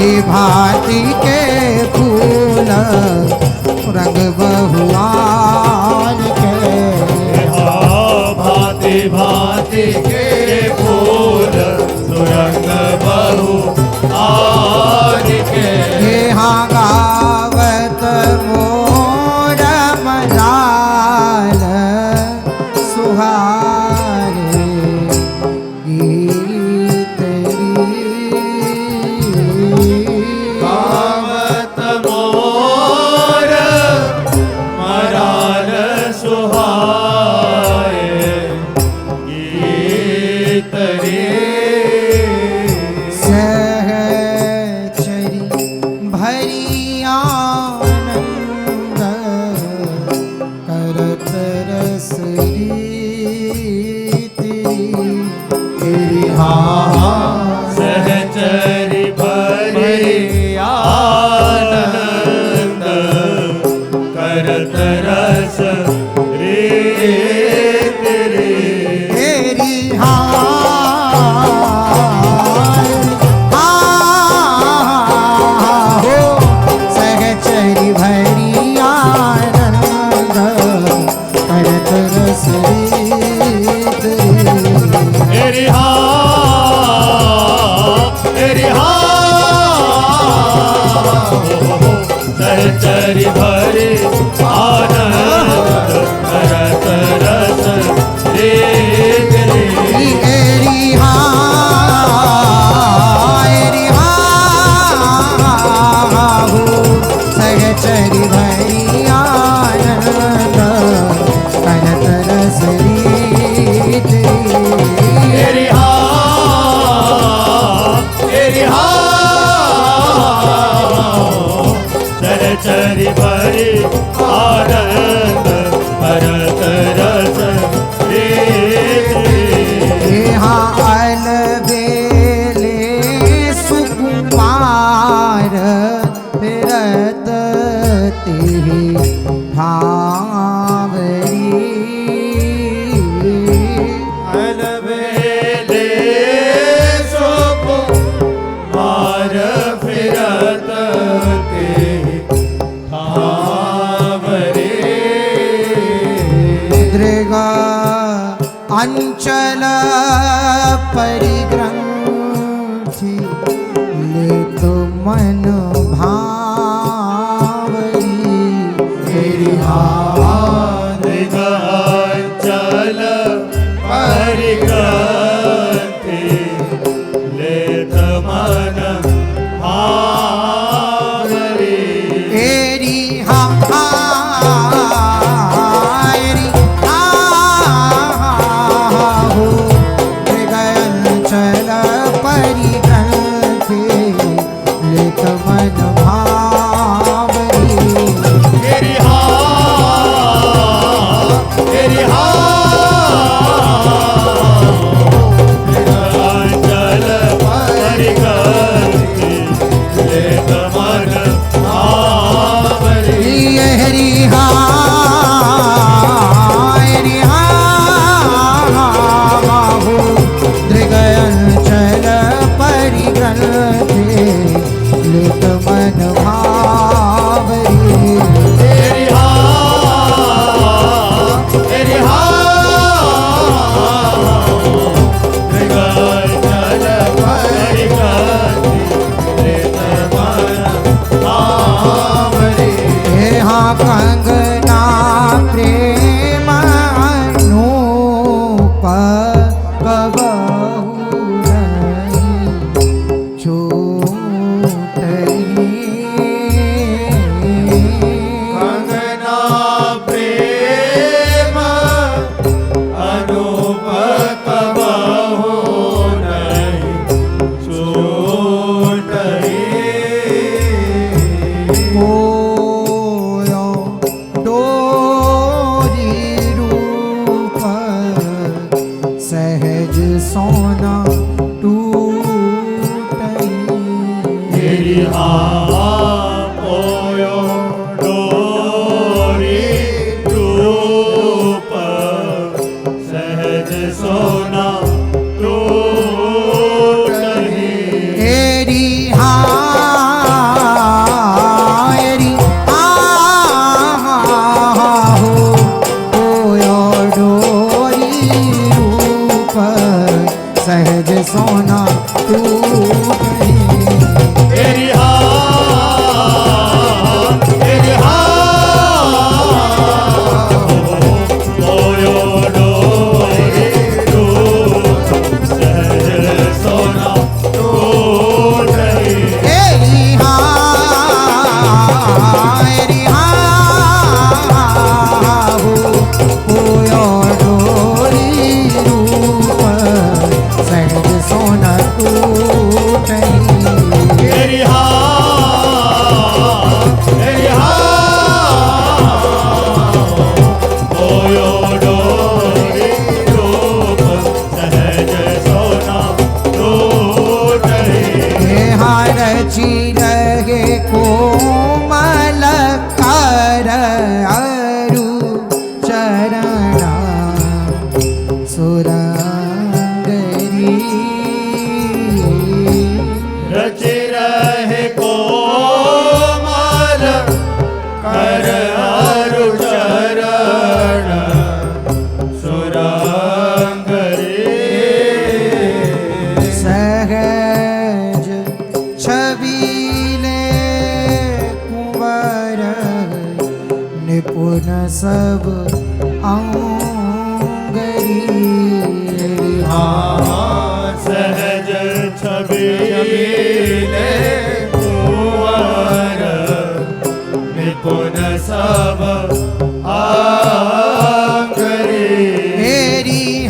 भांति भांति के फूल रंग बहुआन के भांति भांति के फूल सुरंग बहु आन के यहाँ गावत मोर मलाल सुहारे गीत गावत मोर मराल सुहाए गीत रे सहचरी भरी आनंद करत रस रीति सहचरी भरी आनंद करत रस रे तेरी हो सहचरी भरी आनंद करत रस रीति तेरी सहचरी भरी आनंद करत रस रे सहचरी भरी आनंद करत रस रीति सहचरी भरी आनंद करत रस रे यहाँ अलबेले सुकुमार फिरत तेहि भावरी अलबेले सुकुमार फिरत तेहि भावरी दृगा अंचल परिग्रंथि लेत मन भावरी तेरी चल परिग्रंथि लेत मन भावरी तेरी हो चल परिग्रंथि लेत मन भावरी चल परिग्रंथि लेत मन भावरी चल परिग्रंथि लेत मन भावरी कंगना प्रेम अनूप कबहु नहीं छूटही कंगना प्रेम अनूप कबहु नहीं छूटही मोयो डोरी रूप सहज सोना टूटही तेरी ओयो डोरी रूप सहज सोना टूटही तेरी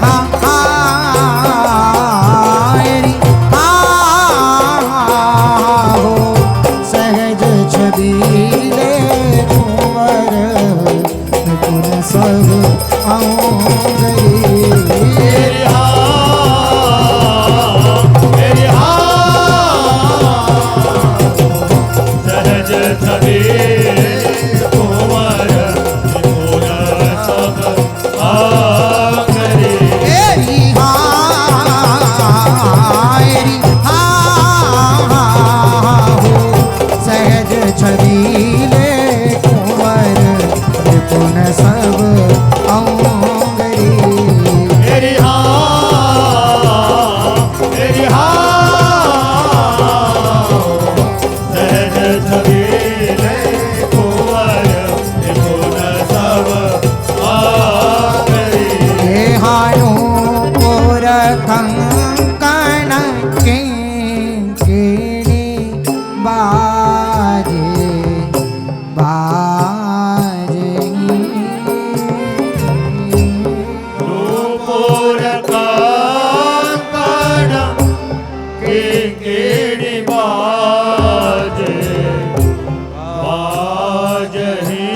हा हा री हा हो सहज छबीले कुंवर पुन सब आऊंगी मेरी सहज छवि कुंवर पूर्ण सब आंगरी एरी हा हो सहज छबीले कुंवर पुन सब आऊंगी मेरी सहज छवि कुंवर पूर्ण सब आंगरी हानो पुर कंकण किंकिणी बाजे नूपुर कंकण किंकिणी बाजे बाजहि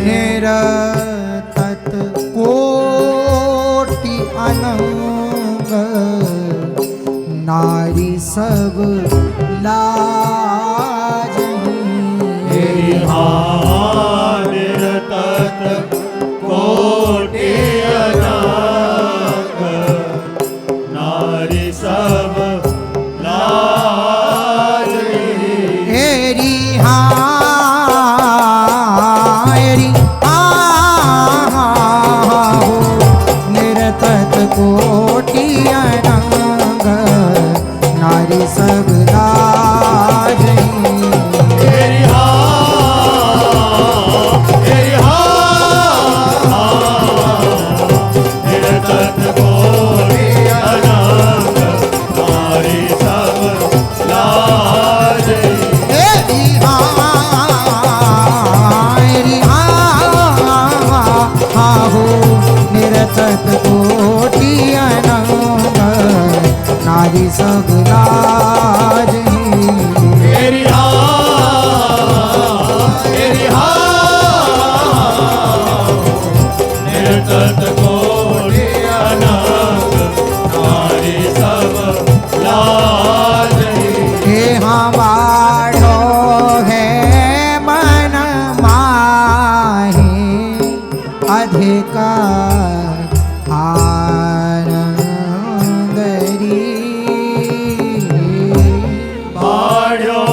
निरतत कोटि अनंग नारी सब लाज निरतत कोटि अनंग नारी सब लाजहि एरी हा हो निरतत कोटि अनंग नारी सब लाज निरतत कोटि अनंग नारी सब लाजहि एरी हा हो निरतत कोटि अनंग नारी सब लाज मेरी निरतत कोटि अनंग नारी सब लाजहि हे हमारो है मन माही अधिक आनंदरी बाढ़ो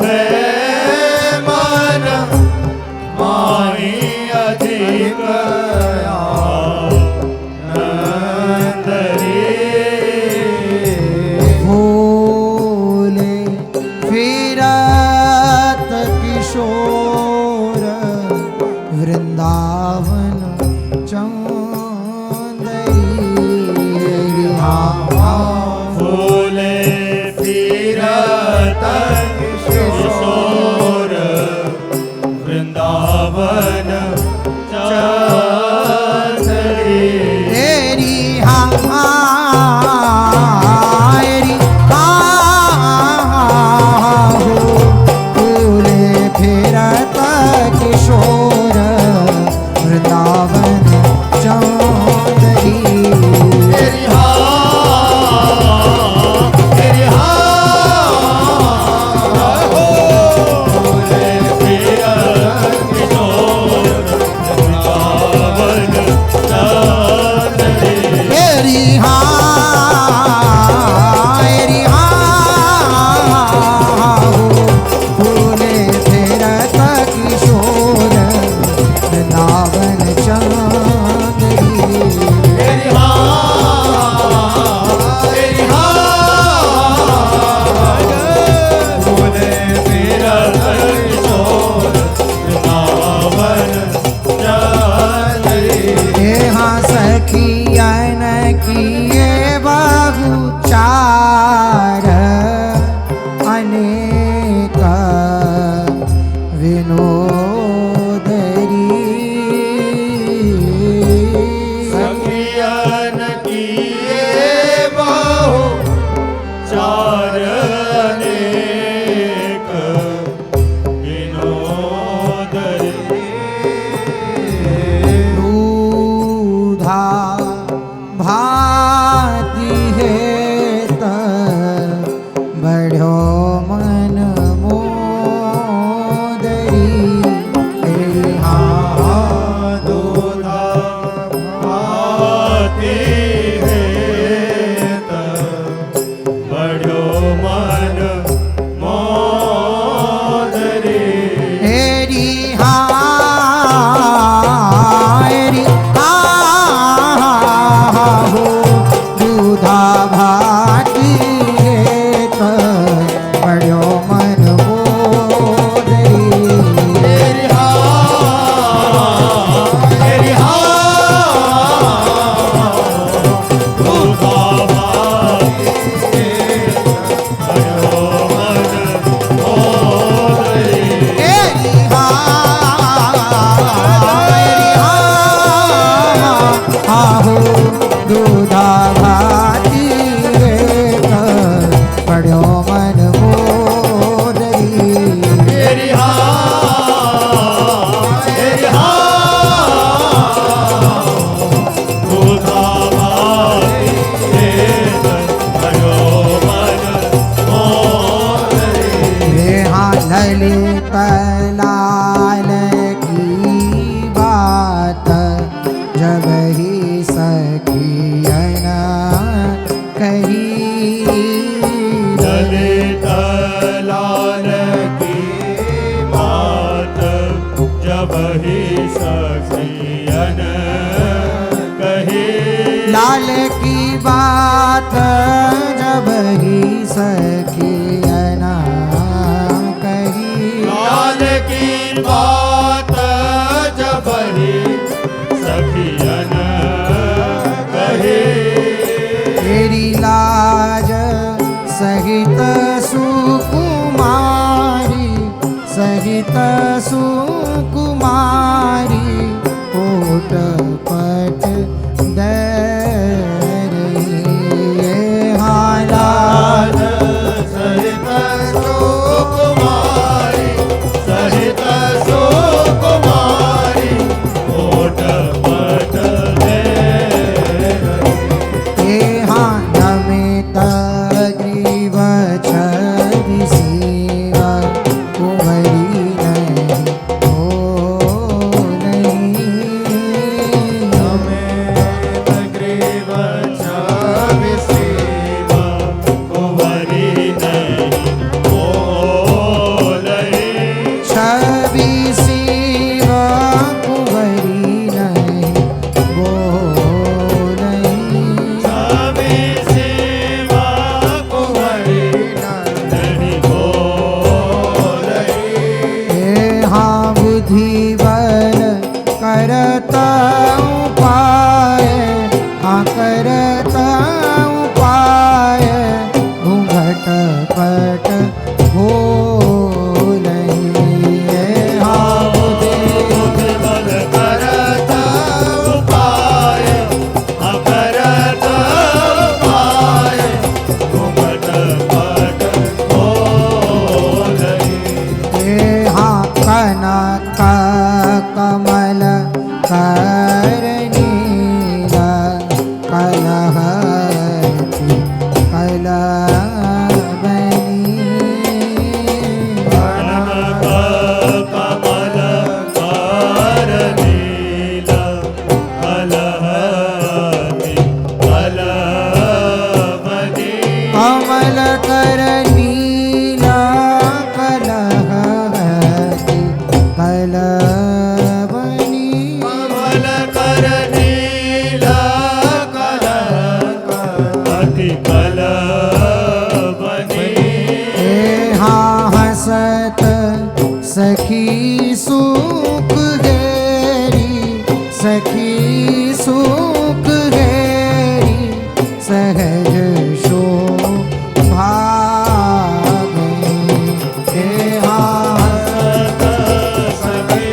है मन माही अधिक आनंदरी भोले फिरत किशोर वृंदावन चौंदरी फूले फिरत किशोर वृंदावन चंदरी तेरी हो फूले फिरत किशोर वृंदावन चौंदरी आहो दूधा भाती रे पढ़ो मन मोदरी तेरी दूधा भाती रे पढ़ो मन मोदरी रे हाँ ललित लाल की बात जब ही सखियन कही ललित लाल की बात जब ही सखियन कही लाल की बात जब ही सखियन कही लाल की बात जब ही सखियन कही तेरी लाज सहित सुकुमारी सहित सुकुमारी कोट पट दे लाल सहित सुकुमारी सहित सुकुमारी कोट पट दे नमित ग्रीव छवि सेवा कुंवरी नहीं हो नहीं नमित ग्रीव छवि सेवा कुंवरी नहीं हो नहीं छवि सेवा कुंवरी नहीं वो नहीं छवि सेवा कुंवरी नहीं हो नहीं हाँ बुद्धि बल करता उपाय हाँ करता उपाय घूंघट पट हो नहीं हाँ बुद्धि बल करता उपाय अकरत उपाय घुमट पट हो नहीं हाँ कनक कमल करनीला कलह कलबनी कनक कमल कर नीला कलहति कलबनी कमल करनीला कलहति कलबनी कमल कर नीला कलहति कलबनी हाँ हसत सखी सुख गेरी सखी सुख गेरी सहज शोभा गई हाँ सखी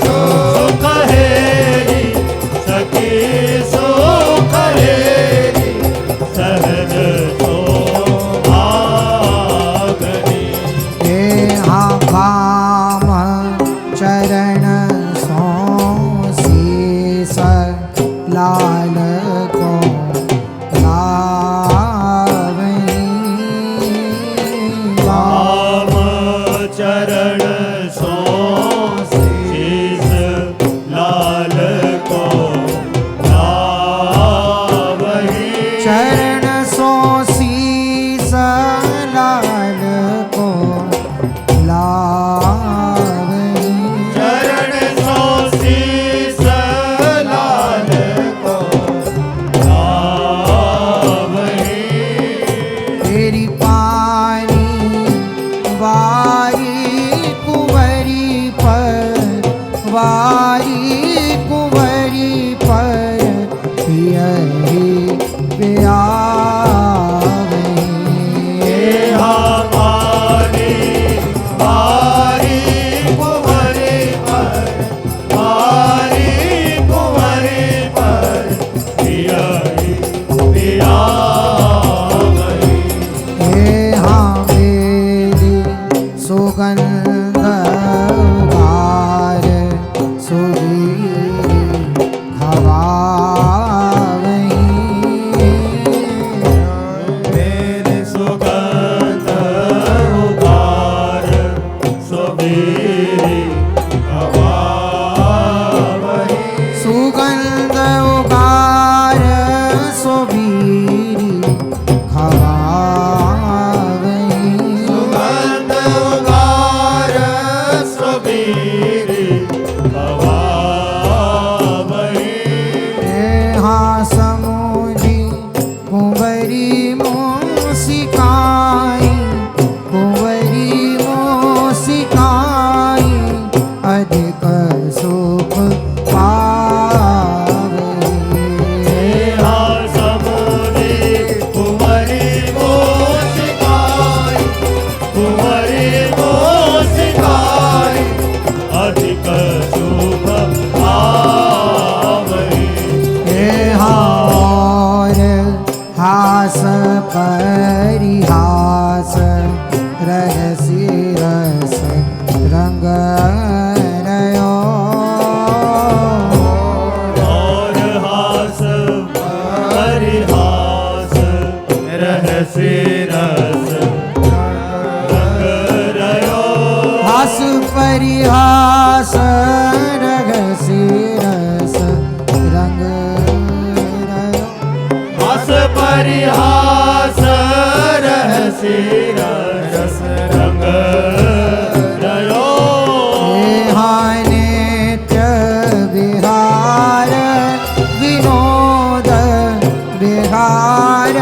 सुख हेरी सखी सुख हेरी सहज शोभागनी हाँ भाम चरण सो शीस लाल को लावनी राम चरण सो शीस लाल को लावही चरण सो शीस लाल को लावनी चरण सो शीस लाल को लावही तेरी पानी वारी कुंवरी पर पियरी प्यावे हमारी बारी कुंवरी पर बारी कुंवरी पर समुझी कुंवरी मोसिकाई, कुंवरी मोसिकाई अधिक सुख पावे। समुझी कुंवरी मोसिकाई, कुंवरी मोसिकाई अधिक सुख पावे। और हास परिहास रहसी रस रंग रयो। और हास परिहास रहसी रस रंग रयो। हास परिहास रहसी रस रंग रयो। हास परिहास रहसी रस रंग रयो। नित्य विहार विनोद, विहार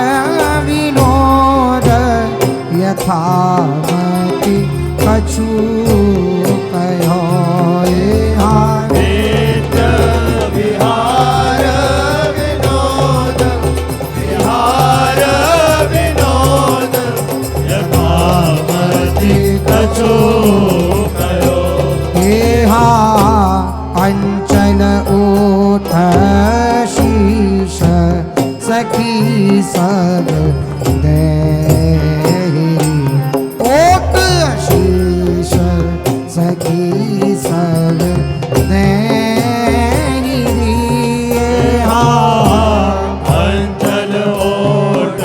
विनोद यथामति कछु कहो। नित्य विहार विनोद, विहार विनोद यथामति कछु कयो। अंचल ओठ शीश सखी सब देहि। ओठ शीश सखी सब देहि। अंचल ओट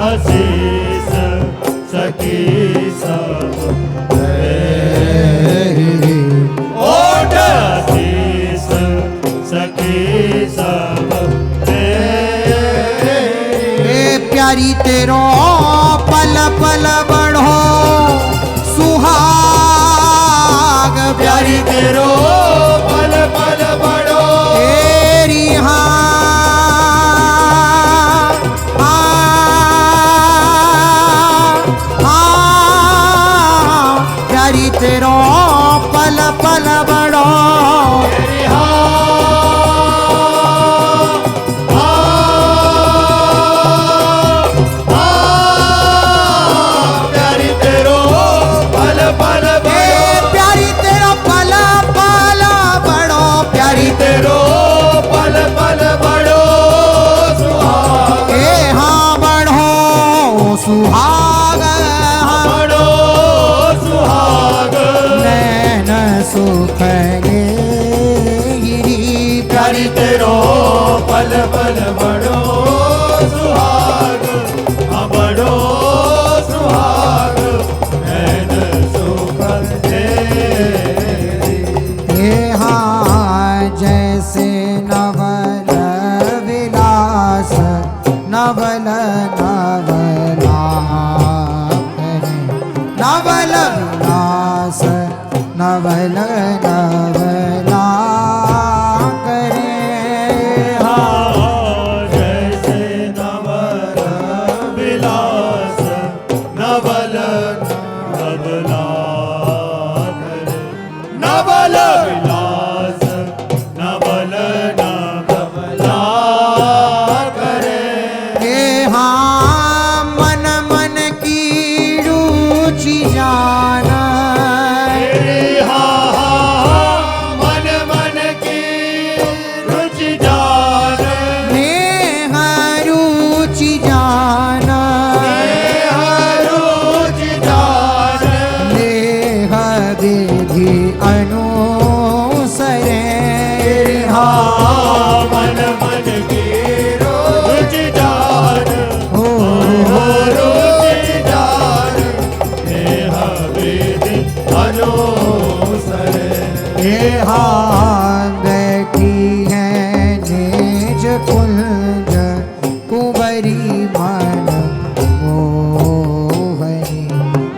आशीष सखी सब देहि। ओट आशीष सखी सब प्यारी तेरो पल पल बढ़ो सुहाग। प्यारी तेरो पल पल बड़ो। तेरी प्यारी तेरो पल पल बढ़ो। प्यारी तेरो पल पल बड़ो। प्यारी तेरो पल पल बढ़ो। प्यारी तेरो पल पल बड़ो सुहाग। हाँ बढ़ो सुहाग। बड़ो सुहाग। नैन सुख गिरी। प्यारी तेरो पल पल बड़ो सुहाग। बड़ो सुहाग नैन सुख हाँ जैसे नवल विलास नवल नवला करे। नवल विलास नवल नवला करे। जैसे नवल विलास नवल नवला करे। नवल विलास नवल नवला करे। हाँ मन मन की रुचि जाना। मन मन की रुचि जान। नेह रुचि जाना। रुचि जान। नेह विधि अनुसरे। मन मन की रुचि जान। हो रुचि जान। नेह विधि अनुसरे। बैठी है निज कुंज कुंवरी मन मोहनी।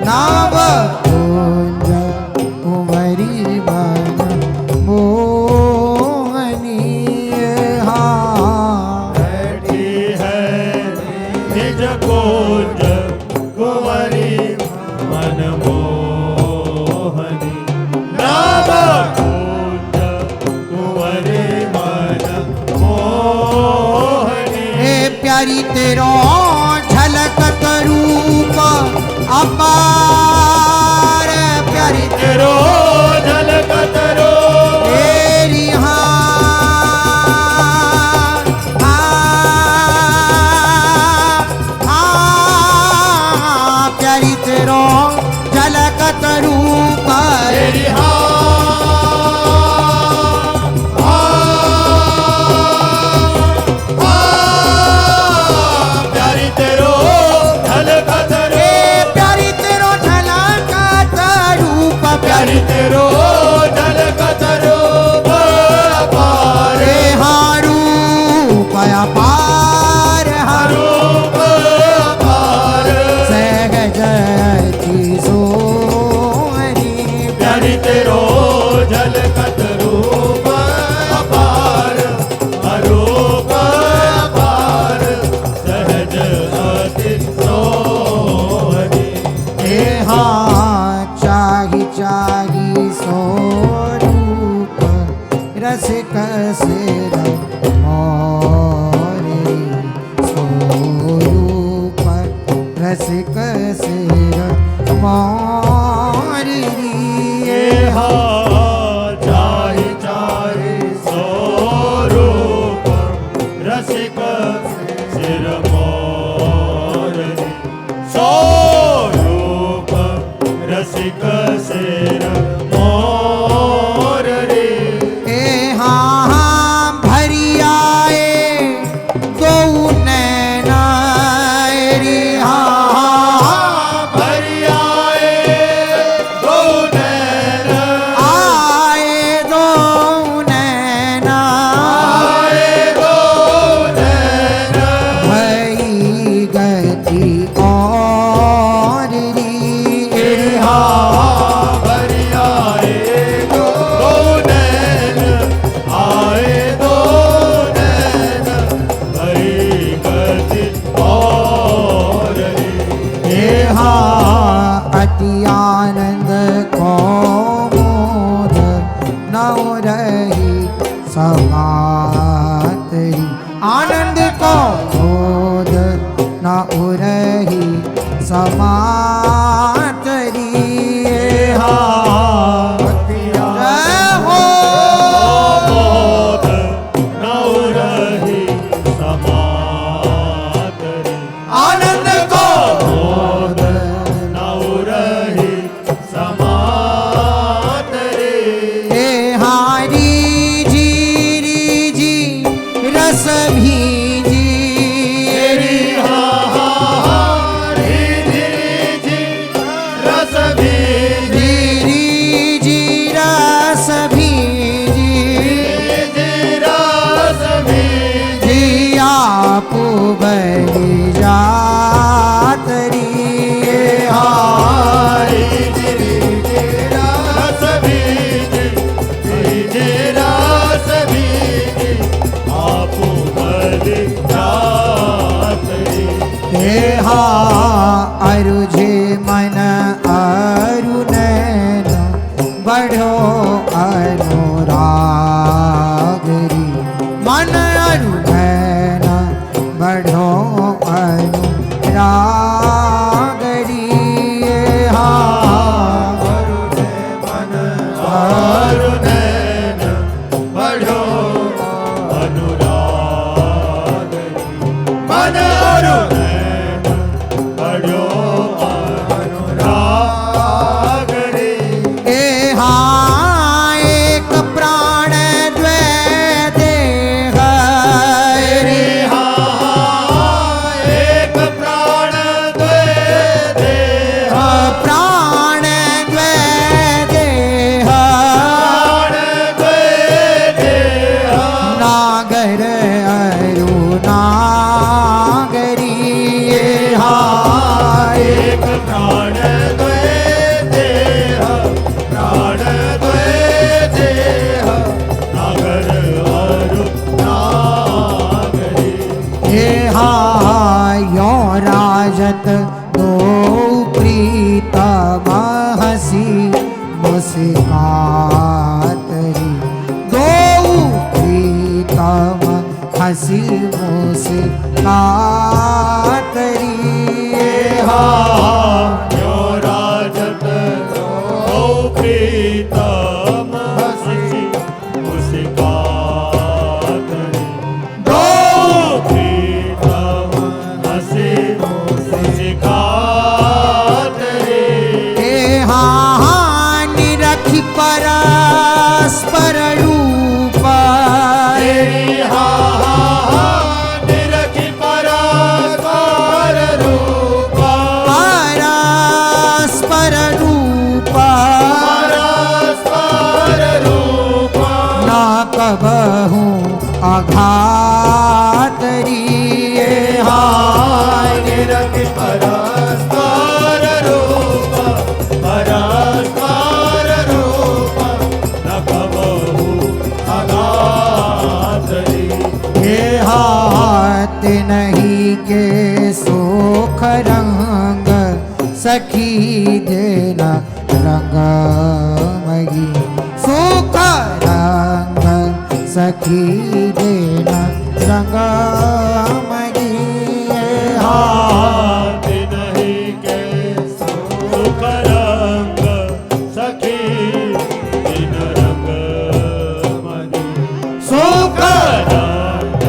नाव कुंज कुंवरी मन मोहनी। प्यारी तेरो झलकत रूप अपार प्यारी तेरो झलकत रूप तेरी प्यारी तेरो झलकत रूप तेरी प्यारी तेरो झलकत प्यारी तेरो झलकत रूप प्यारी तेरो झलकत रूप अपार हारू पया पार हारू रूप अपार सहज की सोहनी प्यारी तेरो झलकत रूप अपार अरूप अपार सहज अति सोहनी चाही चाही स्वरूप रसिक सिर मोरे स्वरूप रसिक सिर मोरी चाहि चाहि स्वरूप रसिक सिर मोरनी स्वरूप रसिक सिर मोरनी भरी आए गौ नैना रे भरी आए गौ नैना आए दो नैना आए गौ नैना भई गति और री भरी आए गौ नैन आए गौ नैन भई गति और अति आनंद को मोद नव रही समातरी आनंद को मोद न उरही समातरी हो बोध नौ रही समातरी आनंद को बोध नौ रही समातरी हारी जी रस भीजी तेरी हारी जी रस भीजी जी रस भीजी रस भीजी आप बलि जातरी हारी रस भीजी रस भीजी आप बलि जातरी अरुझे मन अरुनैन बढ़ो अनुरागरी मन अरुनैन बढ़ो अनुरागरी अरुणैन बढ़ो अनुराग मन अरुणैन बढ़ो अनुराग रे एक प्राण द्वै देह रे एक प्राण द्वै देह प्राण द्वै देह प्राण द्वै देह नागर अरुणागरी एक प्राण द्वै देह प्राण द्वै देह नागर अरु नागरी यो राजत दो प्रीतम हसी मुस्कातरी दो प्रीतम हसी मुस्कातरी यो राजत ओ प्रीतम हसी मुस्कातरी दो प्रीतम हसी मुस्कातरी निरखी परस्पर रूप निरखी परस्पर रूप परस्पर रूप परस्पर रूप ना कबहू अघातरी निरखी परस्पर रूप परस्पर रूप न कबहू अघातरी हाथ नहीं के सोख रंग सखी देना रंग मगी सुख रंग सखी देना रंग मगी हाथ नहीं के सुख रंग सखी दिन रंग मगी सुख रंग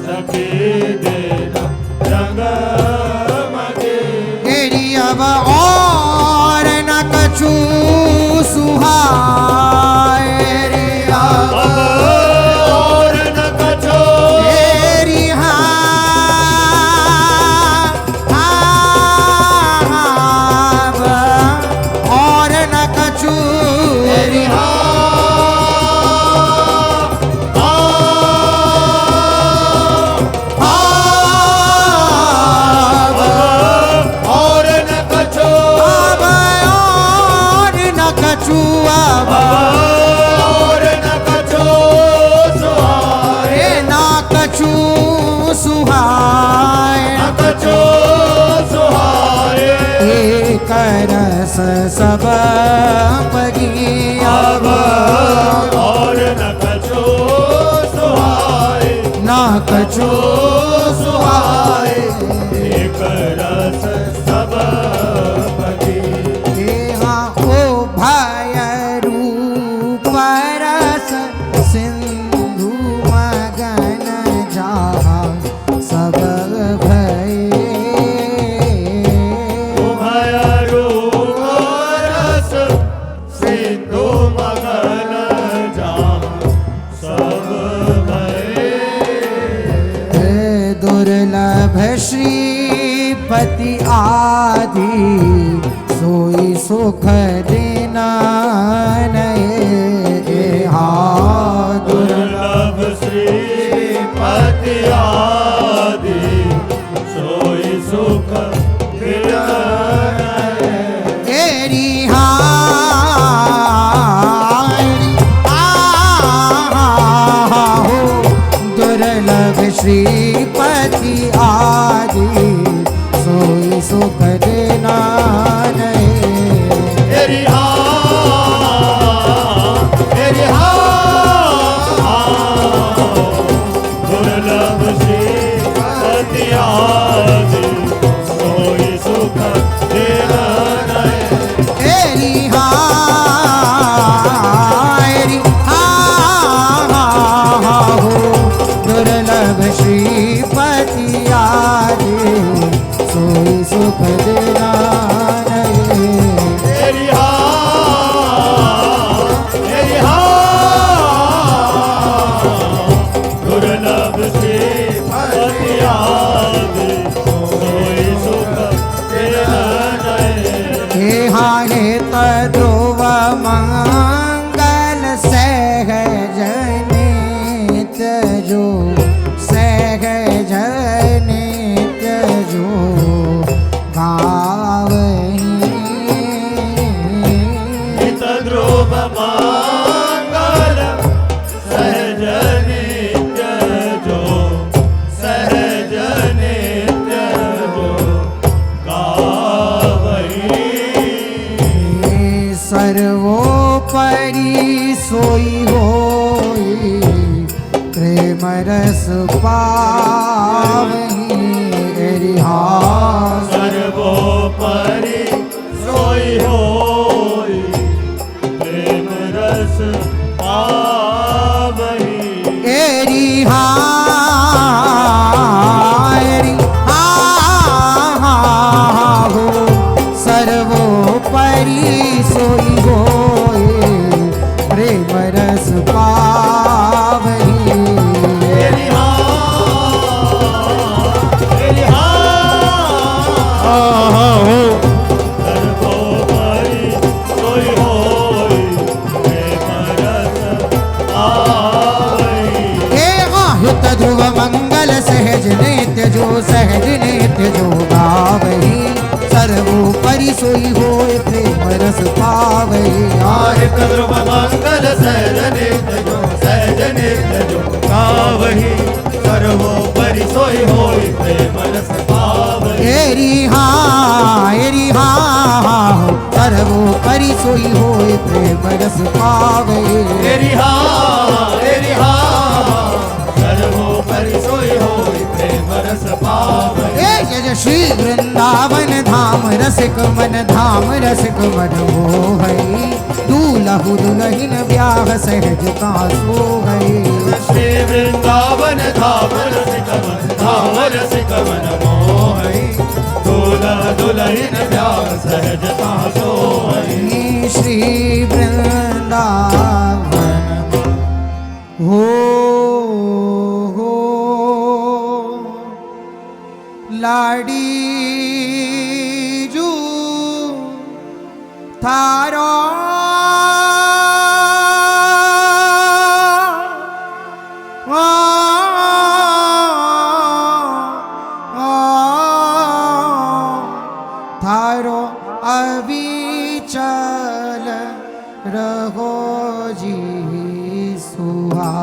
सखी दिन रंग मगी तेरी अब और न कछु सुहाए रे अब और न कछो तेरी और न कछु तेरी और न कछो अब और न कछु अब और न कछो सुहाए न कछु सुहाए न कछो सुहाए एक रस सब पगी अब और न कछो सुहाए न कछु सुहाए एक रस सब पगी ओ भय रूप रस सिंधु मगन जहा सब भय उभय रूप रस सिंधु मगन जहाँ सब भये दुर्लभ श्रीपति आदि सोई सुख देना नये दुर्लभ श्रीपति आदि सोई सुख तेरी हो दुर्लभ श्रीपति आदि सोई सुख देना नहीं तेरी दुर्लभ श्रीपति आदि सोई सुख देना नहीं तेरी हो दुर्लभ श्रीपति आदि सोई सुख देना नहीं तेरी दुर्लभ श्रीपति आदि सोई सुख देना नहीं हाने ध्रुव मंगल सहज नित जो सहज नित जो गावनी हित ध्रुव मंगल सहज नित्य जो सहज पावही रिहा सर्वोपरि सोई होई प्रेम रस पावही एरी हा हो सर्वोपरि सोई होए प्रेम रस पावही तेरी हाँ सर्वोपरि सोई होई प्रेम रस पावही हित ध्रुव मंगल सहज नित्य जो सहज नित्य जो गावही सर्वोपरि सोई होए प्रेम रस पावही हित ध्रुव मंगल सहज नित्य जो गावही सर्वोपरि सोई होई प्रेम रस पावही एरी हा सर्वोपरि सोई होए प्रेम रस पावही तेरी हाँ सर्वोपरि सोई होई प्रेम रस पावही जय श्री वृंदावन धाम रसिक मन मोहई दूल्हु दुल्हन ब्याह सहजता सो गई श्री वृंदावन धाम रसिक मन मोहई दूल्हा दुल्हन ब्याह सहजता सोई श्री वृंदावन हो लाडी जू थारो थारो अविचल रहो जी सुहा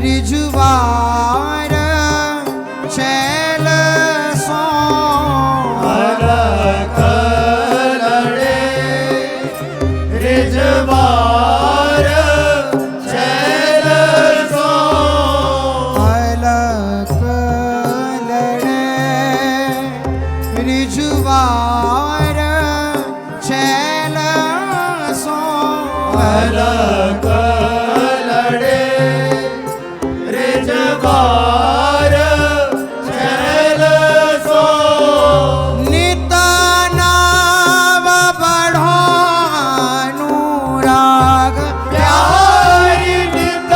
रिझवार छैल सो अलक लड़े रिझवार छैल सो अलक लड़े रिझवार छैल सो अलक लड़े रिझवार छैल सो नित नाव बढ़ो अनुराग प्यारी नित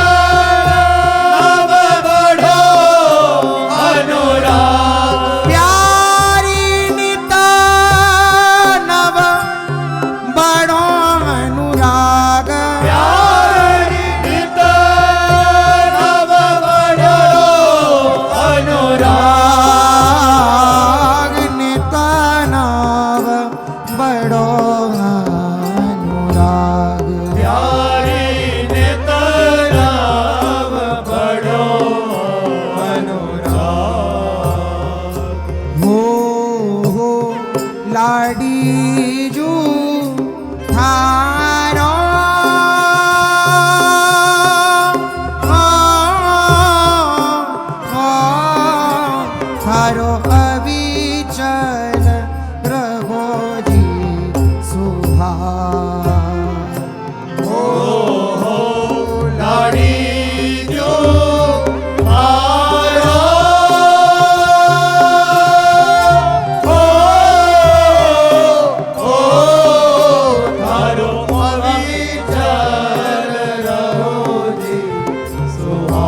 नव बढ़ो अनुराग प्यारी नित नव बढ़ो अनुराग प्यारी नित नव बढ़ो अनुराग नित नव बढ़ो अनुराग प्यारी नित नव बढ़ो अनुराग हो लाडी जू थारो थारो अविचल रहो जी सुहा लाड़ी जो आयो ओ थारो अविचल रहो जी सुहा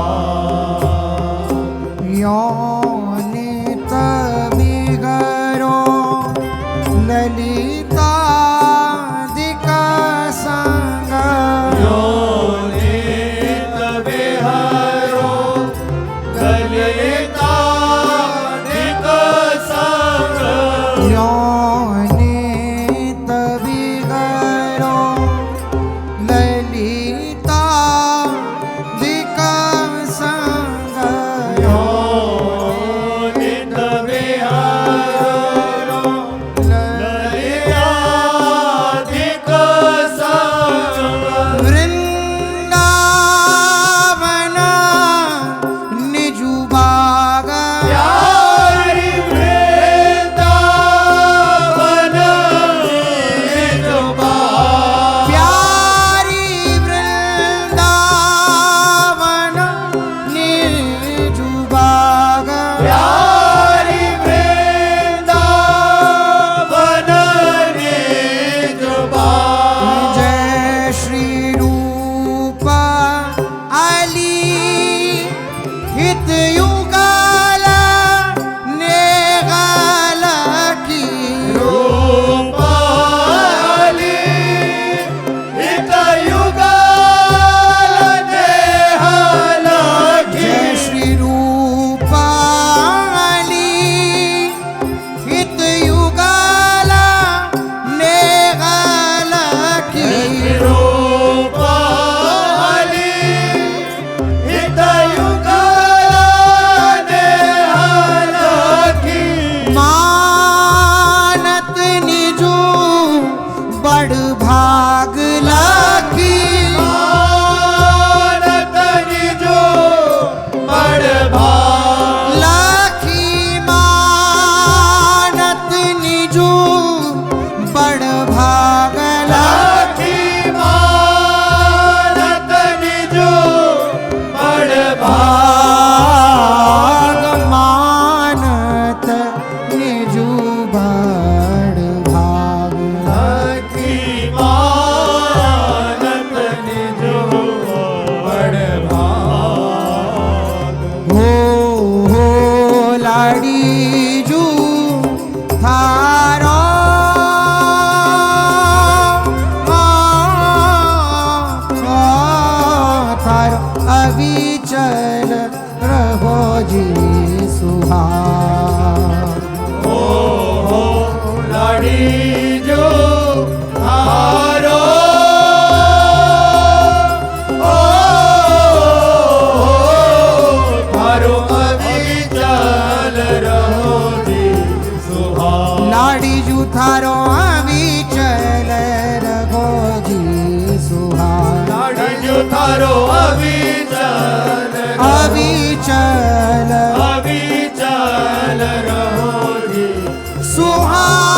लाडी जू थारो थारो अविचल रहो जी सुहाग लाड़ी जो हारो थारो अविचल रहो जी सुहाग लाडी जू थारो अविचल रहो जी सुहाग लाड़ी जो थारो अविचल अविचल अविचल रहो जी सुहाग